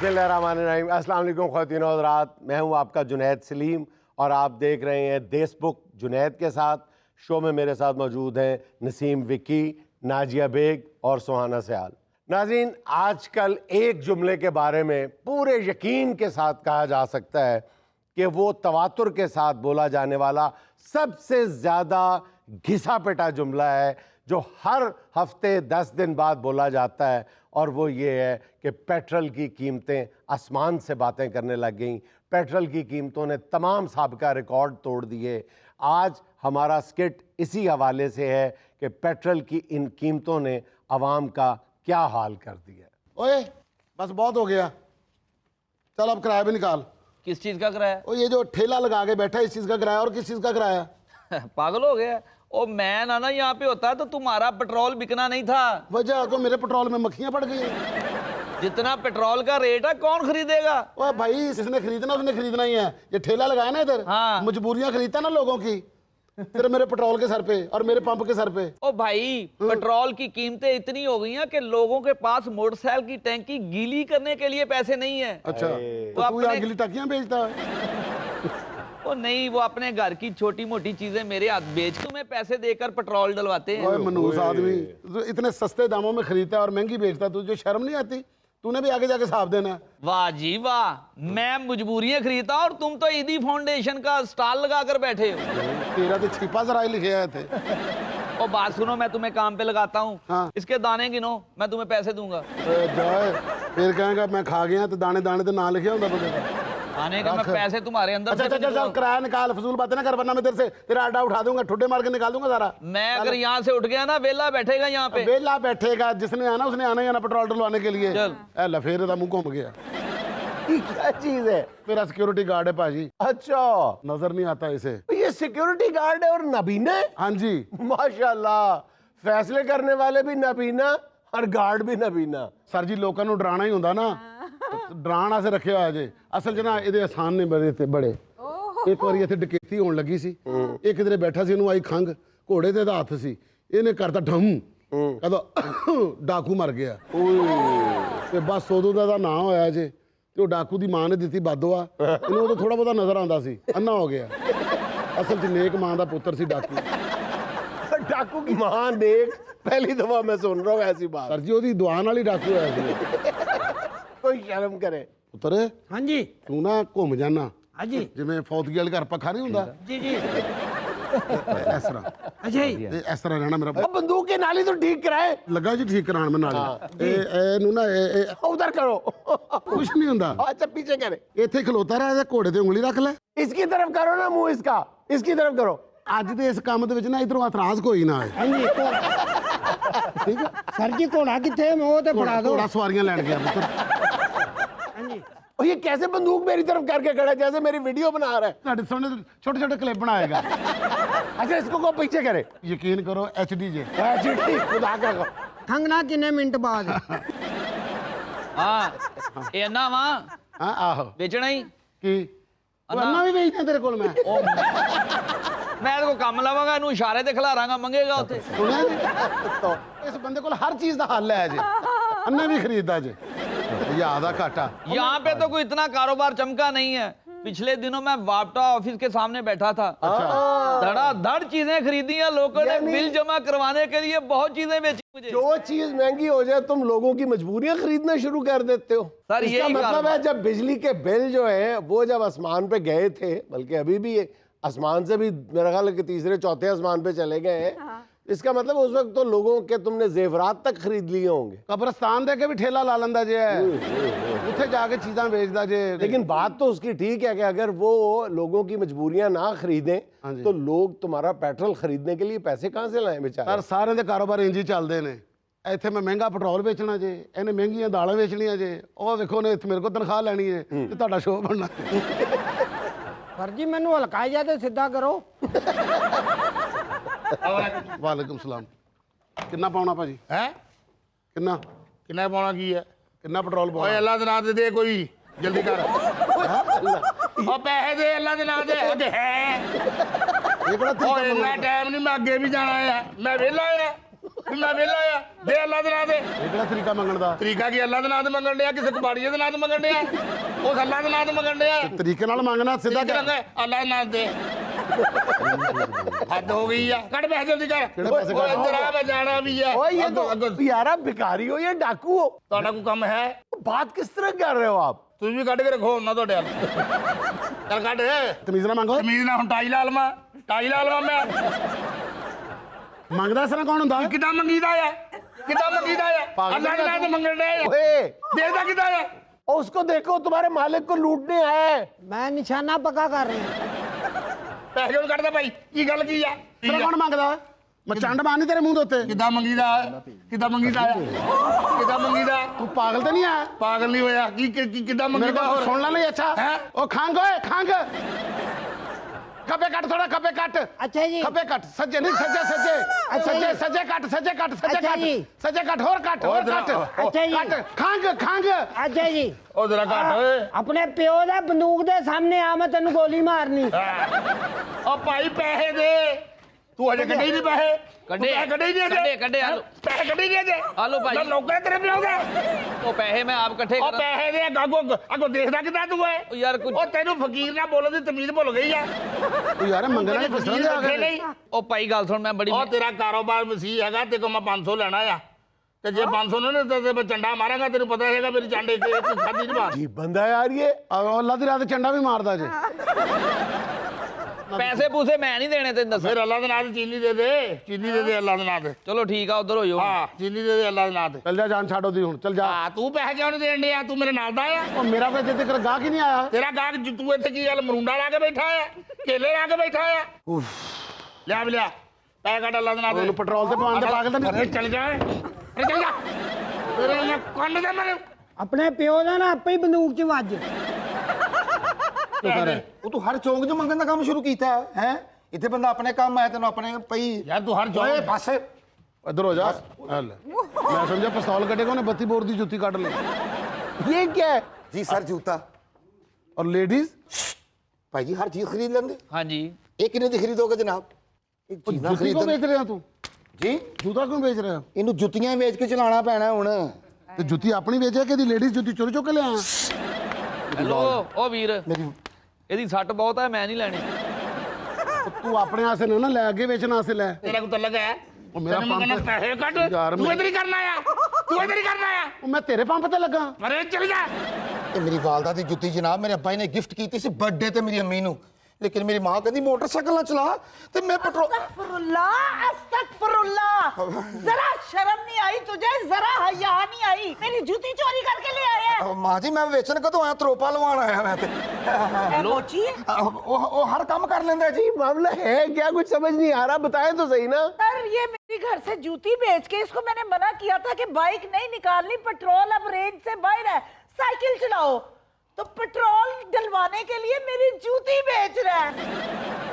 बिस्मिल्लाहिर्रहमानिर्रहीम। अस्सलाम वालेकुम ख़वातीन और हज़रात, मैं हूं आपका जुनैद सलीम और आप देख रहे हैं देश बुक जुनैद के साथ। शो में मेरे साथ मौजूद हैं नसीम विक्की, नाजिया बेग और सुहाना सयाल। नाज़रीन, आजकल एक जुमले के बारे में पूरे यकीन के साथ कहा जा सकता है कि वो तवातुर के साथ बोला जाने वाला सबसे ज़्यादा घिसा पिटा जुमला है जो हर हफ्ते 10 दिन बाद बोला जाता है, और वो ये है कि पेट्रोल की कीमतें आसमान से बातें करने लग गईं। पेट्रोल की कीमतों ने तमाम साबिका रिकॉर्ड तोड़ दिए। आज हमारा स्किट इसी हवाले से है कि पेट्रोल की इन कीमतों ने आवाम का क्या हाल कर दिया। ओए बस बहुत हो गया, चल अब किराया भी निकाल। किस चीज का किराया? ओ ये जो ठेला लगा के बैठा है, इस चीज का किराया और किस चीज का किराया? पागल हो गया? ओ मैं ना यहाँ पे होता तो तुम्हारा पेट्रोल बिकना नहीं था। वजह को मेरे पेट्रोल में मक्खियां पड़ गई। जितना पेट्रोल का रेट है कौन खरीदेगा? ओए भाई, जिसने खरीदना उसने खरीदना ही है। ये ठेला लगाया ना इधर, हाँ। मजबूरियां खरीदता ना लोगों की, तेरे मेरे पेट्रोल के सर पे और मेरे पंप के सर पे। ओ भाई, पेट्रोल की कीमतें इतनी हो गई हैं कि लोगों के पास मोटरसाइकिल की टैंकी गीली करने के लिए पैसे नहीं है। अच्छा, तो तू यहाँ गिली टकियां बेचता है? ओ नहीं, वो अपने घर की छोटी मोटी चीजें मेरे हाथ बेच के मैं पैसे देकर पेट्रोल डलवाते हैं। ओए मनूस आदमी, तू इतने सस्ते दामों में खरीदता है और महंगी बेचता, तुझे शर्म नहीं आती? तूने भी आगे जाके हिसाब देना है। वाह जी वाह, मैं मजबूरियां खरीदता और तुम तो ईदी फाउंडेशन का स्टॉल लगा कर बैठे हो। तेरा तो छिपा जराई लिखे आए थे। ओ बात सुनो, मैं तुम्हें काम पे लगाता हूँ। हाँ। इसके दाने गिनो, मैं तुम्हें पैसे दूंगा। जाए फिर कहेगा मैं खा गया तो दाने दाने तो ना लिखे होता बंदे का। खाने का मैं पैसे तुम्हारे अंदर अच्छा से अच्छा अच्छा, किराया निकाल, फजूल बातें ना कर, वरना मैं तेरे से तेरा अड्डा उठा दूंगा, ठुड्डे मार के निकाल दूंगा सारा। मैं अगर यहाँ से उठ गया ना, वेला बैठेगा यहाँ पे। वेला बैठेगा, जिसने आना उसने आना ही आना पेट्रोल डलवाने के लिए। चल। लफेरे का मुंह घूम गया। ये क्या चीज है? मेरा सिक्योरिटी गार्ड है पाजी। अच्छा, नजर नहीं आता इसे। ये सिक्योरिटी गार्ड है और नबीना है? हाँ जी। माशाल्लाह, फैसले करने वाले भी नबीना और गार्ड भी नबीना। सर जी, लोगों को डराना ही होंदा ना, डराना से रखे हुआ जे। असल च ना ਇਹਦੇ ਆਸਾਨ ਨੇ ਬੜੇ ਤੇ ਬੜੇ। ਇੱਕ ਵਾਰੀ ਇੱਥੇ ਡਕੈਤੀ ਹੋਣ ਲੱਗੀ ਸੀ, ਇੱਕ ਕਿਧਰੇ ਬੈਠਾ ਸੀ, ਉਹਨੂੰ ਆਈ ਖੰਗ, ਘੋੜੇ ਤੇ ਦਾ ਹੱਥ ਸੀ, ਇਹਨੇ ਕਰਤਾ ਢਮ, ਕਹਿੰਦਾ ਡਾਕੂ ਮਰ ਗਿਆ। ਤੇ ਬਸ ਉਦੋਂ ਦਾ ਨਾਂ ਹੋਇਆ ਜੇ। ਤੇ ਉਹ ਡਾਕੂ ਦੀ ਮਾਂ ਨੇ ਦਿੱਤੀ ਬਾਦੋਆ, ਇਹਨੂੰ ਉਦੋਂ ਥੋੜਾ ਬਹੁਤਾ ਨਜ਼ਰ ਆਉਂਦਾ ਸੀ, ਅੰਨਾ ਹੋ ਗਿਆ। ਅਸਲ 'ਚ ਨੇਕ ਮਾਂ ਦਾ ਪੁੱਤਰ ਸੀ ਡਾਕੂ। डाकू की मां देख, पहली दफा मैं सुन रहा हूँ ऐसी बात। सर जी, ਉਹਦੀ ਦੁਆ ਨਾਲ ਹੀ ਡਾਕੂ ਹੋਇਆ ਸੀ। कोई शर्म करे। ਪੁੱਤਰ ਹਾਂਜੀ ਤੂੰ ਨਾ ਘੁੰਮ ਜਾਣਾ, ਹਾਂਜੀ ਜਿਵੇਂ ਫੌਤਗੀ ਵਾਲੇ ਘਰ ਪੱਖਾ ਨਹੀਂ ਹੁੰਦਾ, ਜੀ ਜੀ ਇਸ ਤਰ੍ਹਾਂ। ਅੱਛਾ ਜੀ ਇਸ ਤਰ੍ਹਾਂ ਰਹਿਣਾ ਮੇਰਾ। अब बंदूक की नाली तो ठीक कराए। ਲੱਗਾ ਜੀ ਠੀਕ ਕਰਾਉਣ ਮੈਂ ਨਾਲ। ਇਹਨੂੰ ਨਾ उधर करो। ਕੁਛ ਨਹੀਂ ਹੁੰਦਾ, अच्छा, पीछे करे। ਇੱਥੇ ਖਲੋਤਾ ਰਹਿ, ਇਹਦੇ ਘੋੜੇ ਤੇ ਉਂਗਲੀ ਰੱਖ ਲੈ। इसकी तरफ करो ना मुंह इसका, इसकी तरफ करो। ਅੱਜ ਦੇ ਇਸ ਕੰਮ ਦੇ ਵਿੱਚ ਨਾ ਇਧਰੋਂ ਇਤਰਾਜ਼ ਕੋਈ ਨਾ ਆਏ। ਹਾਂਜੀ ਠੀਕ ਹੈ, ਸਰ ਜੀ ਘੋੜਾ ਕਿੱਥੇ? ਉਹ ਤੇ ਫੜਾ ਦਿਓ। ਘੋੜਾ ਸਵਾਰੀਆਂ ਲੈਣ ਗਿਆ ਪੁੱਤਰ। ਹਾਂਜੀ और ये कैसे बंदूक मेरी तरफ करके खड़ा है, जैसे मेरी वीडियो बना रहा है। ਤੁਹਾਡੇ ਸਾਹਮਣੇ ਛੋਟੇ ਛੋਟੇ ਕਲਿੱਪ ਬਣਾਏਗਾ। अच्छा, इसको को पीछे करे। ਯਕੀਨ ਕਰੋ HD ਜੇ। जी ठीक, खुदा का कसम। ਖੰਗਣਾ ਕਿੰਨੇ ਮਿੰਟ ਬਾਅਦ? हाँ, ये ना वहाँ ਹਾਂ ਆਹੋ। बेचना ही। ਕੀ ਅੰਨਾ ਵੀ ਵੇਚਦਾ ਤੇਰੇ ਕੋਲ ਮੈਂ? ओ मैं तो काम लवांगा, इनू इशारे ते खिलारांगा, मंगेगा उते। ਸੁਣਿਆ ਜੀ? ਇਸ ਬੰਦੇ ਕੋਲ ਹਰ ਚੀਜ਼ ਦਾ ਹੱਲ ਹੈ ਜੀ। ਅੰਨਾ ਵੀ ਖਰੀਦਦਾ ਜੇ। ਯਾਦ ਆ ਘਾਟਾ। यहाँ पे तो कोई इतना कारोबार चमका नहीं है। पिछले दिनों मैं वापटा ऑफिस के सामने बैठा था, धड़ाधड़ चीजें खरीदी हैं लोगों ने। बिल जमा करवाने के लिए बहुत चीजें बेची मुझे। जो चीज महंगी हो जाए तुम लोगों की मजबूरियां खरीदना शुरू कर देते हो। सर, इसका यही मतलब है जब बिजली के बिल जो है वो जब आसमान पे गए थे, बल्कि अभी भी आसमान से भी मेरा ख्याल है कि तीसरे चौथे आसमान पे चले गए हैं। इसका मतलब उस वक्त तो लोगों के तुमने जेवरात तक खरीद लिए होंगे। ਕਬਰਸਤਾਨ ਦੇ ਕੇ ਵੀ ਠੇਲਾ ਲਾ ਲੈਂਦਾ ਜੇ, ਉੱਥੇ ਜਾ ਕੇ ਚੀਜ਼ਾਂ ਵੇਚਦਾ ਜੇ। लेकिन बात तो उसकी ठीक है कि अगर वो लोगों की मजबूरियां ना खरीदें तो लोग तुम्हारा पेट्रोल खरीदने के लिए पैसे कहाँ से लाएं बेचारे। ਪਰ ਸਾਰਿਆਂ ਦੇ ਕਾਰੋਬਾਰ ਇੰਜ ਹੀ ਚੱਲਦੇ ਨੇ। ਇੱਥੇ ਮੈਂ ਮਹਿੰਗਾ ਪੈਟਰੋਲ ਵੇਚਣਾ ਜੇ, ਇਹਨੇ ਮਹਿੰਗੀਆਂ ਦਾਲਾਂ ਵੇਚਣੀਆਂ ਜੇ, ਉਹ ਵੇਖੋ ਨੇ ਇੱਥੇ ਮੇਰੇ ਕੋਲ ਤਨਖਾਹ ਲੈਣੀ ਹੈ ਤੇ ਤੁਹਾਡਾ ਸ਼ੋਅ ਬਣਨਾ। ਸਰ ਜੀ ਮੈਨੂੰ ਹਲਕਾਈ ਜਾ ਤੇ ਸਿੱਧਾ ਕਰੋ। ਵਾਲੇਕੁਮ ਸਲਾਮ। ਕਿੰਨਾ ਪਾਉਣਾ ਭਾਜੀ? ਹੈ ਕਿੰਨਾ ਕਿੰਨਾ ਪਾਉਣਾ ਕੀ ਹੈ? ਕਿੰਨਾ ਪੈਟਰੋਲ ਓਏ ਪਾਉਣਾ? ਅੱਲਾ ਦੇ ਨਾਂ ਤੇ ਦੇ, ਕੋਈ ਜਲਦੀ ਕਰ। ਉਹ ਪੈਸੇ ਦੇ ਅੱਲਾ ਦੇ ਨਾਂ ਤੇ। ਉਹ ਹੈ ਇਹ ਕਿਹੜਾ ਤਰੀਕਾ ਓਏ ਇੰਨਾ ਟਾਈਮ ਨਹੀਂ, ਮੈਂ ਅੱਗੇ ਵੀ ਜਾਣਾ ਹੈ, ਮੈਂ ਵਿਹਲਾ ਆ। ਵੀ ਮੈਂ ਵਿਹਲਾ ਆ ਦੇ ਅੱਲਾ ਦੇ ਨਾਂ ਤੇ ਇਹ ਕਿਹੜਾ ਤਰੀਕਾ ਮੰਗਣ ਦਾ? ਤਰੀਕਾ ਕੀ ਅੱਲਾ ਦੇ ਨਾਂ ਤੇ ਮੰਗਣ ਡਿਆ ਕਿਸੇ ਕਬਾੜੀਏ ਦੇ ਨਾਂ ਤੇ ਮੰਗਣ ਡਿਆ ਉਸ ਅੱਲਾ ਦੇ ਨਾਂ ਤੇ ਮੰਗਣ ਡਿਆ ਤਰੀਕੇ ਨਾਲ ਮੰਗਣਾ ਸਿੱਧਾ ਸਿੱਧਾ ਕਰ। ਅੱਲਾ ਦੇ ਨਾਂ ਤੇ ਹੱਦ ਹੋ ਗਈ ਆ ਕੱਢ ਪੈਸੇ ਜਲਦੀ ਕਰ ਕਿਹੜੇ ਪੈਸੇ ਓਏ ਕੱਢ? ਇੱਧਰ ਆ मैं जाना भी है ओए ये तो ਅੱਗੋਂ यार आप भिखारी हो या डाकू हो? ਤੁਹਾਡਾ ਕੋਈ ਕੰਮ ਹੈ बात किस तरह कर रहे हो आप? ਤੁਸੀਂ ਵੀ ਕੱਢ ਕੇ ਰੱਖੋ ਉਹਨਾਂ ਤੁਹਾਡੇ ਵੱਲ ਚੱਲ ਕੱਢ ਤਮੀਜ਼ ਨਾਲ ਮੰਗੋ। ਤਮੀਜ਼ ਨਾਲ ਹੁਣ ਟਾਈ ਲਾ ਲਵਾਂ ਮੈਂ ਮੰਗਦਾ ਇਸ ਤਰ੍ਹਾਂ ਕੌਣ ਹੁੰਦਾ? ਕਿੱਦਾਂ ਮੰਗੀਦਾ ਆ ਕਿੱਦਾਂ ਮੰਗੀਦਾ ਆ ਪਾਗਲ ਅੱਲਾ ਦੇ ਨਾਂ ਤੇ ਮੰਗਣ ਡਿਆ ਆ ओए, ਦੇਦਾ ਕਿੱਦਾਂ ਆ और उसको देखो तुम्हारे मालिक को लूटने आए हैं। मैं निशाना पक्का कर रहे हैं। ਪੈਸੇ ਕਿਉਂ ਕੱਢਦਾ ਭਾਈ ਕੀ ਗੱਲ ਕੀ ਆ ਇਸ ਤਰ੍ਹਾਂ ਕੌਣ ਮੰਗਦਾ? ਮੈਂ ਚੰਡ ਮਾਰਨੀ ਤੇਰੇ ਮੂੰਹ ਦੇ ਉੱਤੇ। ਕਿੱਦਾਂ ਮੰਗੀਦਾ ਕਿੱਦਾਂ ਮੰਗੀਦਾ ਆ ਕਿੱਦਾਂ ਮੰਗੀਦਾ ਤੂੰ ਪਾਗਲ ਤੇ ਨਹੀਂ ਆ? ਪਾਗਲ ਨਹੀਂ ਹੋਇਆ ਕਿੱਦਾਂ ਮੇਰੇ ਮੰਗੀਦਾ ਕੋਲ ਹੋਰ ਸੁਣ ਲੈ ਨਹੀਂ ਅੱਛਾ ਹੈਂ? ਉਹ ਖੰਗ ਓਏ ਖੰਗ ਖੱਬੇ ਕੱਟ ਥੋੜਾ ਖੱਬੇ ਕੱਟ अच्छा जी। ਖੱਬੇ ਕੱਟ ਸੱਜੇ ਨਹੀਂ ਸੱਜੇ ਸੱਜੇ ਸੱਜੇ ਸੱਜੇ ਕੱਟ ਸੱਜੇ ਕੱਟ ਸੱਜੇ ਅੱਛਾ ਜੀ। ਕੱਟ ਸੱਜੇ ਕੱਟ ਹੋਰ ਕੱਟ ਹੋਰ ਕੱਟ ਅੱਛਾ ਜੀ। ਕੱਟ ਖੰਗ ਖੰਗ अच्छा जी, ਉਹ ਜਰਾ ਘੱਟ ਓਏ अपने प्यो दा बंदूक दे सामने आ मैं तेन गोली मारनी। ਉਹ ਭਾਈ ਪੈਸੇ ਦੇ ਤੂੰ ਅਜੇ ਕੱਢੇ ਹੀ ਨਹੀਂ ਪੈਸੇ ਕੱਢੇ ਕੱਢੇ ਹੀ ਨਹੀਂ ਅਜੇ ਕੱਢੇ ਆ ਲਓ ਪੈਸੇ ਕੱਢੇ ਹੀ ਨਹੀਂ ਅਜੇ ਆ ਲਓ ਭਾਈ ਮੈਂ ਨੌਕਰ ਤੇਰੇ ਪਿਓ ਦਾ ਉਹ ਪੈਸੇ ਮੈਂ ਆਪ ਇਕੱਠੇ ਉਹ ਕਰਾਂ ਪੈਸੇ ਦੇ ਅੱਗੋਂ ਦੇਖਦਾ ਕਿੱਦਾਂ ਤੂੰ ਏ ਉਹ ਯਾਰ ਕੁਝ ਉਹ ਤੈਨੂੰ ਫਕੀਰ ਨਾਲ ਬੋਲਣ ਦੀ ਤਮੀਜ਼ ਭੁੱਲ ਗਈ ਆ ਤੂੰ ਯਾਰ ਮੰਗਣਾ ਕਿਸ ਤਰ੍ਹਾਂ ਦੇ ਆ ਰੱਖੇ ਗਏ ਨਹੀਂ ਉਹ ਭਾਈ ਗੱਲ ਸੁਣ ਮੈਂ ਬੜੀ ਉਹ ਤੇਰਾ ਕਾਰੋਬਾਰ ਵਸੀ ਹੈਗਾ ਤੇ ਕੋ ਮੈਂ 500 ਲੈਣਾ ਆ ਤੇ ਜੇ 500 ਨਾ ਤੇ ਮੈਂ ਚੰਡਾ ਮਾਰਾਂਗਾ ਤੈਨੂੰ ਪਤਾ ਹੈਗਾ ਮੇਰੀ ਚੰਡ ਇੱਕ ਖਾਦੀ ਨਹੀਂ ਮਾਰ जी बंदा है यार ये। ਅੱਲਾ ਦੀ ਰਾਤ ਚੰਡਾ ਵੀ ਮਾਰਦਾ ਜੇ। ਪੈਸੇ ਪੂਸੇ ਮੈਂ ਨਹੀਂ ਦੇਣੇ ਤੈਨੂੰ ਦੱਸਾਂ ਫਿਰ ਅੱਲਾ ਦੇ ਨਾਂ ਤੇ ਚੀਨੀ ਦੇ ਦੇ ਅੱਲਾ ਦੇ ਨਾਂ ਤੇ ਚਲੋ ਠੀਕ ਆ ਉਧਰ ਹੋ ਜਾਓ ਹਾਂ ਚੀਨੀ ਦੇ ਦੇ ਅੱਲਾ ਦੇ ਨਾਂ ਤੇ ਚੱਲ ਜਾ ਜਾਨ ਛੱਡ ਉਹਦੀ ਹੁਣ ਚੱਲ ਜਾ। ਹਾਂ ਤੂੰ ਪੈਸੇ ਕਿਉਂ ਨਹੀਂ ਦੇਣ ਡਿਆ ਤੂੰ ਮੇਰੇ ਨਾਲ ਦਾ ਆ ਉਹ ਮੇਰਾ ਤੇ ਜਿੱਦ ਕਰ ਗਾਹ ਕੀ ਨਹੀਂ ਆਇਆ। ਤੇਰਾ ਗਾਹਕ ਤੂੰ ਇੱਥੇ ਕੀ ਗੱਲ ਮਰੂੰਡਾ ਲਾ ਕੇ ਬੈਠਾ ਆ ਕੇਲੇ ਲਾ ਕੇ ਬੈਠਾ ਆ ਲਿਆ ਵੀ ਲਿਆ ਪੈਸੇ ਕੱਢ ਅੱਲਾ ਦੇ ਨਾਂ ਤੇ ਉਹਨੂੰ ਪੈਟਰੋਲ ਤੇ ਪਵਾਉਣ ਤੇ ਪਾਗਲ ਤਾਂ ਨਹੀਂ? ਅਰੇ ਚੱਲ ਜਾ ਅਰੇ ਚੱਲ ਜਾ ਤੇਰੇ ਇਹ ਕੰਨ ਦੇ ਮੇਰੇ अपने प्यो दा ना आपे ही बंदूक च वज। ਉਹ ਤੂੰ ਹਰ ਚੌਂਕ 'ਚ ਮੰਗਣ ਦਾ ਕੰਮ ਸ਼ੁਰੂ ਕੀਤਾ ਹੈ ਇੱਥੇ ਬੰਦਾ ਆਪਣੇ ਕੰਮ ਆਇਆ ਤੈਨੂੰ ਆਪਣੇ ਪਈ ਯਾਰ ਤੂੰ ਹਰ ਓਏ ਜੋਬ ਬਸ ਇੱਧਰ ਹੋ ਜਾ। ਹਲ ਮੈਂ ਸਮਝਿਆ ਪਿਸਤੌਲ ਕੱਢੇਗਾ ਉਹਨੇ 32 ਬੋਰ ਦੀ ਜੁੱਤੀ ਕੱਢ ਲਈ। ये क्या है? ਜੀ ਸਰ ਜੂਤਾ ਔਰ ਲੇਡੀਜ਼ ਭਾਈ ਜੀ ਹਰ ਚੀਜ਼ ਖਰੀਦ ਲੈਂਦੇ ਹਾਂਜੀ ਇਹ ਕਿੰਨੇ ਦੀ ਖਰੀਦੋਗੇ ਜਨਾਬ ਇਹ ਚੀਜ਼ਾਂ ਜੁੱਤੀ ਕਿਉਂ ਖਰੀਦਣ ਵੇਚ ਰਿਹਾ ਤੂੰ? ਜੀ ਜੂਤਾ ਕਿਉਂ ਵੇਚ ਰਿਹਾ? ਇਹਨੂੰ ਜੁੱਤੀਆਂ ਹੀ ਵੇਚ ਕੇ ਚਲਾਉਣਾ ਪੈਣਾ ਹੁਣ ਤੇ ਜੁੱਤੀ ਆਪਣੀ ਵੇਚਿਆ ਕਿ ਇਹਦੀ ਲੇਡੀਜ਼ ਜੁੱਤੀ ਚੁੱਕ ਚੁੱਕ ਕੇ ਲਿਆ? ਹੈਲੋ ਉਹ ਵੀਰ ਮੇਰੀ ਇਹਦੀ ਸੱਟ ਬਹੁਤ ਹੈ ਮੈਂ ਨਹੀਂ ਲੈਣੀ ਤੂੰ ਆਪਣੇ ਆਸੇ ਨਾ ਲੈ ਅੱਗੇ ਵੇਚਣ ਆਸੇ ਲੈ। ਤੇਰਾ ਕੋ ਤਲਕ ਹੈ ਉਹ ਮੇਰਾ ਤੈਨੂੰ ਮੈਂ ਪੰਪ ਕਹਿੰਦਾ ਪੈਸੇ ਕੱਢ ਯਾਰ ਤੂੰ ਇੱਧਰ ਹੀ ਕਰਨਾ ਆ ਤੂੰ ਇੱਧਰ ਹੀ ਕਰਨਾ ਆ ਉਹ ਮੈਂ ਤੇਰੇ ਪੰਪ ਤੇ ਲੱਗਾ। ਅਰੇ ਚੱਲ ਜਾ ਇਹ ਮੇਰੀ ਵਾਲਦਾ ਦੀ ਜੁੱਤੀ ਜਨਾਬ ਮੇਰੇ ਅੱਬਾ ਜੀ ਨੇ ਗਿਫਟ ਕੀਤੀ ਸੀ ਬਰਥਡੇ ਤੇ ਮੇਰੀ ਅੰਮੀ ਨੂੰ ਲੇਕਿਨ ਮੇਰੀ ਮਾਂ ਕਹਿੰਦੀ ਮੋਟਰਸਾਈਕਲ ਨਾ ਚਲਾ ਤੇ ਮੈਂ ਪੈਟਰੋਲ अस्तगफुरुल्लाह जरा शर्म नहीं आई तुझे जरा हया नहीं आई मेरी जूती चोरी करके ले आया है ਮਾਂ ਜੀ ਮੈਂ ਵੇਚਣ ਕਦੋਂ ਆਇਆ ਤਰੋਪਾ ਲਵਾਉਣ ਆਇਆ ਮੈਂ ਤੇ ए, मोची ਉਹ ਹਰ ਕੰਮ ਕਰ ਲੈਂਦਾ ਜੀ मामला है क्या? कुछ समझ नहीं आ रहा, बताएं तो सही ना। सर ये मेरे घर से जूती बेच के इसको मैंने मना किया था कि बाइक नहीं निकालनी पेट्रोल अब रेंज से बाहर है साइकिल चलाओ तो पेट्रोल डलवाने के लिए मेरी जूती बेच रहा है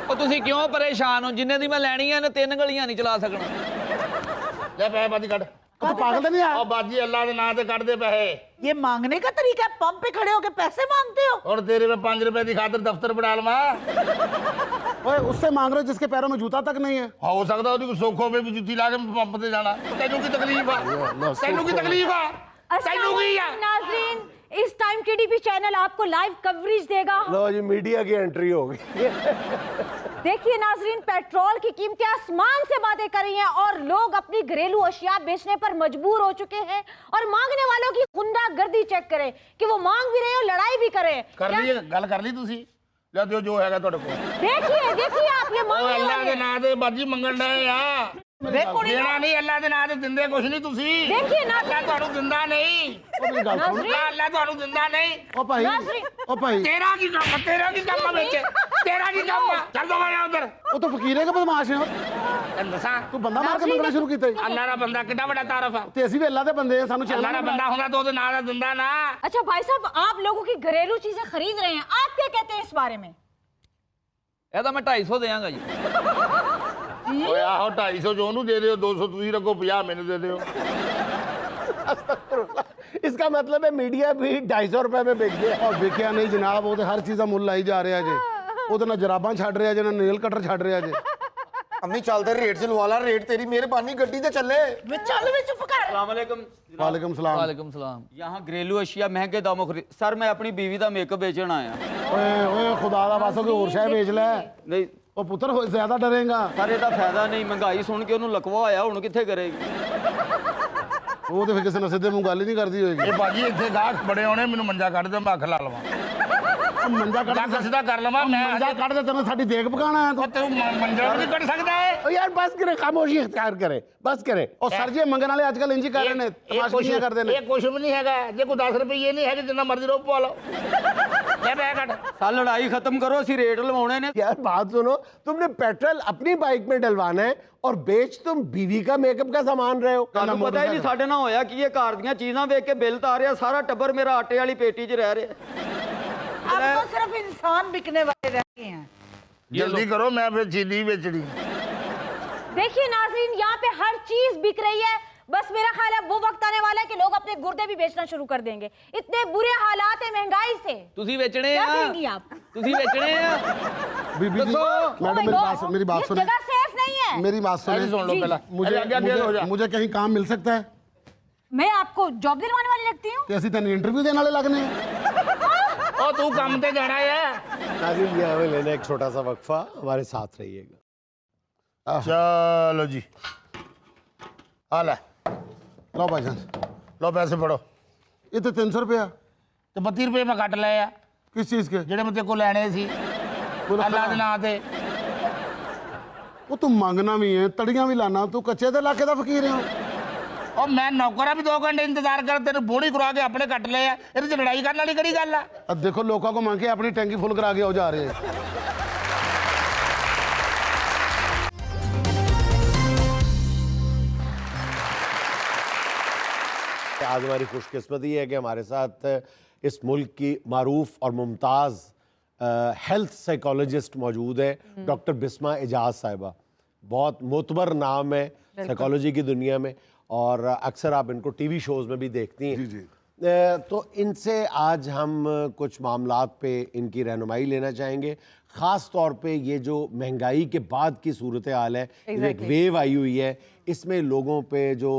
ਉਹ ਤੁਸੀਂ ਕਿਉਂ ਪਰੇਸ਼ਾਨ ਹੋ ਜਿੰਨੇ ਦੀ ਮੈਂ ਲੈਣੀ ਹੈ ਇਹਨੇ 3 ਗਲੀਆਂ ਨਹੀਂ ਚਲਾ ਸਕਣਾ ਲੈ ਪੈਸੇ ਬਾਜੀ ਕੱਢ ਤੂੰ ਪਾਗਲ ਤਾਂ ਨਹੀਂ ਆ? ਉਹ ਬਾਜੀ ਅੱਲਾ ਦੇ ਨਾਂ ਤੇ ਕੱਢ ਦੇ ਪੈਸੇ ये मांगने का तरीका है पंप पे खड़े होके पैसे मांगते हो ਹੁਣ ਤੇਰੇ ਮੈਂ 5 ਰੁਪਏ ਦੀ ਖਾਤਰ ਦਫ਼ਤਰ ਬਣਾ ਲਵਾਂ ਓਏ उससे मांग रहे हो जिसके पैरों में जूता तक नहीं है। ਹੋ ਸਕਦਾ ਉਹਦੀ ਕੋਈ ਸੁੱਖ ਹੋਵੇ ਵੀ ਜੁੱਤੀ ਲਾ ਕੇ ਪੰਪ ਤੇ ਜਾਣਾ ਤੈਨੂੰ ਕੀ ਤਕਲੀਫ ਆ ਤੈਨੂੰ ਕੀ ਤਕਲੀਫ ਆ ਤੈਨੂੰ ਕੀ ਆ नाजरीन इस टाइम टीडीपी चैनल आपको लाइव कवरेज देगा। लो जी मीडिया की एंट्री हो गई। देखिए नाजरीन पेट्रोल की कीमतें आसमान से बातें कर रही हैं और लोग अपनी घरेलू अशिया बेचने पर मजबूर हो चुके हैं और मांगने वालों की गुंडागर्दी चेक करें कि वो मांग भी रहे और लड़ाई भी करें। ਕਰ ਲਈ ਗੱਲ ਕਰ ਲਈ ਤੁਸੀਂ ਲੈ ਦਿਓ ਜੋ ਹੈਗਾ ਤੁਹਾਡੇ ਕੋਲ देखिए देखिए आप ये ਉਹ मांगने ਅੱਲਾ ਦੇ वाले ਨਾਂ ਤੇ ਬਾਜੀ ਮੰਗਣ ਡਏ ਆ ਦੇਣਾ ਨਹੀਂ ਅੱਲਾ ਦੇ ਨਾਂ ਤੇ ਦਿੰਦੇ ਕੁਛ ਨਹੀਂ ਤੁਸੀਂ देखिए ਅੱਲਾ नाजरीन ਤੁਹਾਨੂੰ ਦਿੰਦਾ ਨਹੀਂ ਉਹ ਮੇਰੀ ਗੱਲ ਸੁਣ। ਅੱਲਾ ਤੁਹਾਨੂੰ ਦਿੰਦਾ ਨਹੀਂ ਉਹ ਭਾਈ ਨਾਜ਼ਰੀਨ। ਉਹ ਭਾਈ ਤੇਰਾ ਕੀ ਕੰਮ ਆ? ਤੇਰਾ ਕੀ ਕੰਮ ਆ ਵਿੱਚ ਤੇਰਾ ਕੀ ਕੰਮ ਆ ਚੱਲ ਦੋ ਮੈਂ ਉਧਰ ਉਹ ਤਾਂ ਫਕੀਰ ਹੈ ਕਿ ਬਦਮਾਸ਼ ਹੈ? ਤੈਨੂੰ ਦੱਸਾਂ ਤੂੰ ਬੰਦਾ ਮਾਰ ਕੇ ਮੰਗਣਾ ਸ਼ੁਰੂ ਕੀਤਾ ਈ। ਅੱਲਾ ਦਾ ਬੰਦਾ ਕਿੱਡਾ ਵੱਡਾ ਤਾਰਫ ਆ ਤੇ ਅਸੀਂ ਵੀ ਅੱਲਾ ਦੇ ਬੰਦੇ ਆ ਸਾਨੂੰ ਅੱਲਾ ਚੱਲਣਾ ਦਾ ਬੰਦਾ ਹੁੰਦਾ ਤਾਂ ਉਹਦੇ ਨਾਂ ਦਾ ਦਿੰਦਾ ਨਾ अच्छा भाई साहब आप लोगों की घरेलू चीजें खरीद रहे हैं आप क्या कहते हैं इस बारे में? ਇਹ ਤਾਂ ਮੈਂ 250 ਦੇਵਾਂਗਾ ਜੀ ਓਏ ਆਹੋ 250 ਜੋ ਉਹਨੂੰ ਦੇ ਦਿਓ 200 ਤੁਸੀਂ ਰੱਖੋ 50 ਮੈਨੂੰ ਦੇ ਦਿਓ इसका मतलब है मीडिया भी 250 रुपए में बिक गया। ਉਹ ਵੇਖਿਆ ਨਹੀਂ ਜਨਾਬ ਉਹ ਤੇ ਹਰ ਚੀਜ਼ ਦਾ ਮੁੱਲ ਲਾਈ ਜਾ ਰਿਹਾ ਜੇ ਉਹਦੇ ਨਾਲ ਜਰਾਬਾਂ ਛੱਡ ਰਿਹਾ ਜੇ ਨਾਲ ਨੇਲ ਕਟਰ ਛੱਡ ਰਿਹਾ ਜੇ अम्मी चलते रेट च लवा ला, रेट तेरी मेहरबानी गड्डी ते चले। वे चल वे चुप कर। वालेकुम वालेकुम सलाम। वालेकुम सलाम। यहाँ घरेलू अशिया महंगे दामों खरीद सर मैं अपनी बीवी का मेकअप बेचण आया। ओए ओए खुदा दा वास्ता कोई होर शै बेच ले। नहीं ओ पुत्र हो ज्यादा डरेगा। सर ਇਹਦਾ फायदा नहीं, महंगाई सुन के ਉਹਨੂੰ ਲਕਵਾ ਹੋਇਆ, ਹੁਣ ਕਿੱਥੇ ਕਰੇਗੀ। ਉਹ ਤੇ ਫਿਰ ਕਿਸੇ ਨਾਲ ਸਿੱਧੇ ਮੂੰਹ ਗੱਲ ਹੀ ਨਹੀਂ ਕਰਦੀ ਹੋਏਗੀ। ਇਹ ਭਾਜੀ ਇੱਥੇ ਗਾਹਕ ਬੜੇ ਹੋਣੇ, ਮੈਨੂੰ ਮੰਜਾ ਕੱਢ ਦੇ, ਮੈਂ ਅੱਖ ਲਾ ਲਵਾਂ। ਮੰਜਾ ਕੱਢ ਜਾਂ ਸਿੱਧਾ ਕਰ ਲਵਾਂ ਮੈਂ। ਮੰਜਾ ਕੱਢ ਦੇ, ਤੈਨੂੰ ਸਾਡੀ ਦੇਖ ਪਕਾਣਾ ਹੈ ਤੂੰ। ਤੂੰ ਮੰਜਾ ਵੀ ਕੱਢ ਸਕਦਾ ਹੈ। ओ यार बस करें, खामोशी इख्तियार करें, बस करें। ਉਹ ਸਰ ਜੀ ਮੰਗਣ ਵਾਲੇ ਅੱਜ ਕੱਲ ਇੰਜ ਹੀ ਕਰ ਰਹੇ ਨੇ, ਤਮਾਸ਼ਬੀਨੀਆਂ ਕਰਦੇ ਨੇ। ਇਹ ਕੁਛ ਵੀ ਨਹੀਂ ਹੈਗਾ। ਜੇ ਕੋਈ 10 ਰੁਪਏ ਨਹੀਂ ਹੈਗੇ, ਜਿੰਨਾ ਮਰਜ਼ੀ ਰੋਪ ਪਵਾ ਲਓ। ਲੈ ਬੈ ਕੱਢ। सर लड़ाई खत्म करो, ਅਸੀਂ ਰੇਟ ਲਵਾਉਣੇ ਨੇ। यार बात सुनो, तुमने पेट्रोल अपनी बाइक में डलवाना है और बेच तुम बीवी का मेकअप का सामान रहे हो। ਤੁਹਾਨੂੰ ਪਤਾ ਹੀ ਨਹੀਂ ਸਾਡੇ ਨਾਲ ਹੋਇਆ ਕੀ, ਇਹ ਘਰ ਦੀਆਂ ਚੀਜ਼ਾਂ ਵੇਖ ਕੇ ਬਿੱਲ ਤਾਂ ਆ ਰਿਹਾ, ਸਾਰਾ ਟੱਬਰ ਮੇਰਾ ਆਟੇ ਵਾਲੀ ਪੇਟੀ 'ਚ ਰਹਿ ਰਿਹਾ। अब तो सिर्फ इंसान बिकने वाले रह गए हैं। जल्दी करो, मैं फिर चीनी बेचनी। देखिए नाज़रीन, यहाँ पे हर चीज बिक रही है। बस मेरा ख्याल है वो वक्त आने वाला है कि लोग अपने गुर्दे भी बेचना शुरू कर देंगे। इतने बुरे हालात है महंगाई से। ਤੁਸੀਂ ਵੇਚਣੇ क्या ਆ, देंगी आप? ਤੁਸੀਂ ਵੇਚਣੇ ਆ। बीबी जी ਦੱਸੋ। मैडम Oh my God, मेरी बात ये सुने। जगह सेफ नहीं है। मेरी बात सुने। सुन लो पहला। मुझे अरे आगे हो जा। मुझे कहीं काम मिल सकता है? मैं आपको जॉब दिलवाने वाली लगती हूँ। ਤੇ ਅਸੀਂ ਤੈਨੂੰ ਇੰਟਰਵਿਊ ਦੇਣ ਵਾਲੇ ਲੱਗਨੇ ਆ। ओ तू काम पे जाना है। नाज़रीन ये हमें लेना एक छोटा सा वक्फा, हमारे साथ रहिएगा। चलो जी, आ ले ਲਓ ਭਾਈ ਜਾਨ, लो पैसे पढ़ो। ਇਹ ਤੇ 300 ਰੁਪਇਆ ਤੇ 32 ਰੁਪਏ ਮੈਂ ਕੱਟ ਲਏ ਆ, ਕਿਸ ਚੀਜ਼ ਕੇ? ਜਿਹੜੇ ਮੈਂ ਤੇ ਕੋ ਲੈਣੇ ਸੀ ਅੱਲਾ ਦੇ ਨਾਂ ਤੇ। ਉਹ ਤੂੰ ਮੰਗਣਾ ਵੀ ਹੈ, ਤੜੀਆਂ ਵੀ ਲਾਣਾ, ਤੂੰ ਕੱਚੇ ਦੇ ਇਲਾਕੇ ਦਾ ਫਕੀਰ ਹੈ। ਉਹ ਮੈਂ ਨੌਕਰਾਂ ਵੀ 2 ਘੰਟੇ ਇੰਤਜ਼ਾਰ ਕਰ, ਤੈਨੂੰ ਬੋੜੀ ਕਰਾ ਕੇ ਆਪਣੇ ਕੱਟ ਲਏ ਆ, ਇਹਦੇ ਚ ਲੜਾਈ ਕਰਨ ਵਾਲੀ ਕਿਹੜੀ ਗੱਲ ਆ। अब देखो लोगों को मांग के अपनी टैंकी फुल करा के हो जा रहे हैं। आज हमारी खुशकिस्मती है कि हमारे साथ इस मुल्क की मारूफ और मुमताज़ हेल्थ साइकोलॉजिस्ट मौजूद है, डॉक्टर बिस्मा एजाज साहिबा। बहुत मोतबर नाम है साइकोलॉजी की दुनिया में और अक्सर आप इनको टीवी शोज़ में भी देखती हैं। जी जी। तो इनसे आज हम कुछ मामलात पे इनकी रहनुमाई लेना चाहेंगे। ख़ास तौर पे ये जो महंगाई के बाद की सूरत हाल है, एक वेव आई हुई है, इसमें लोगों पे जो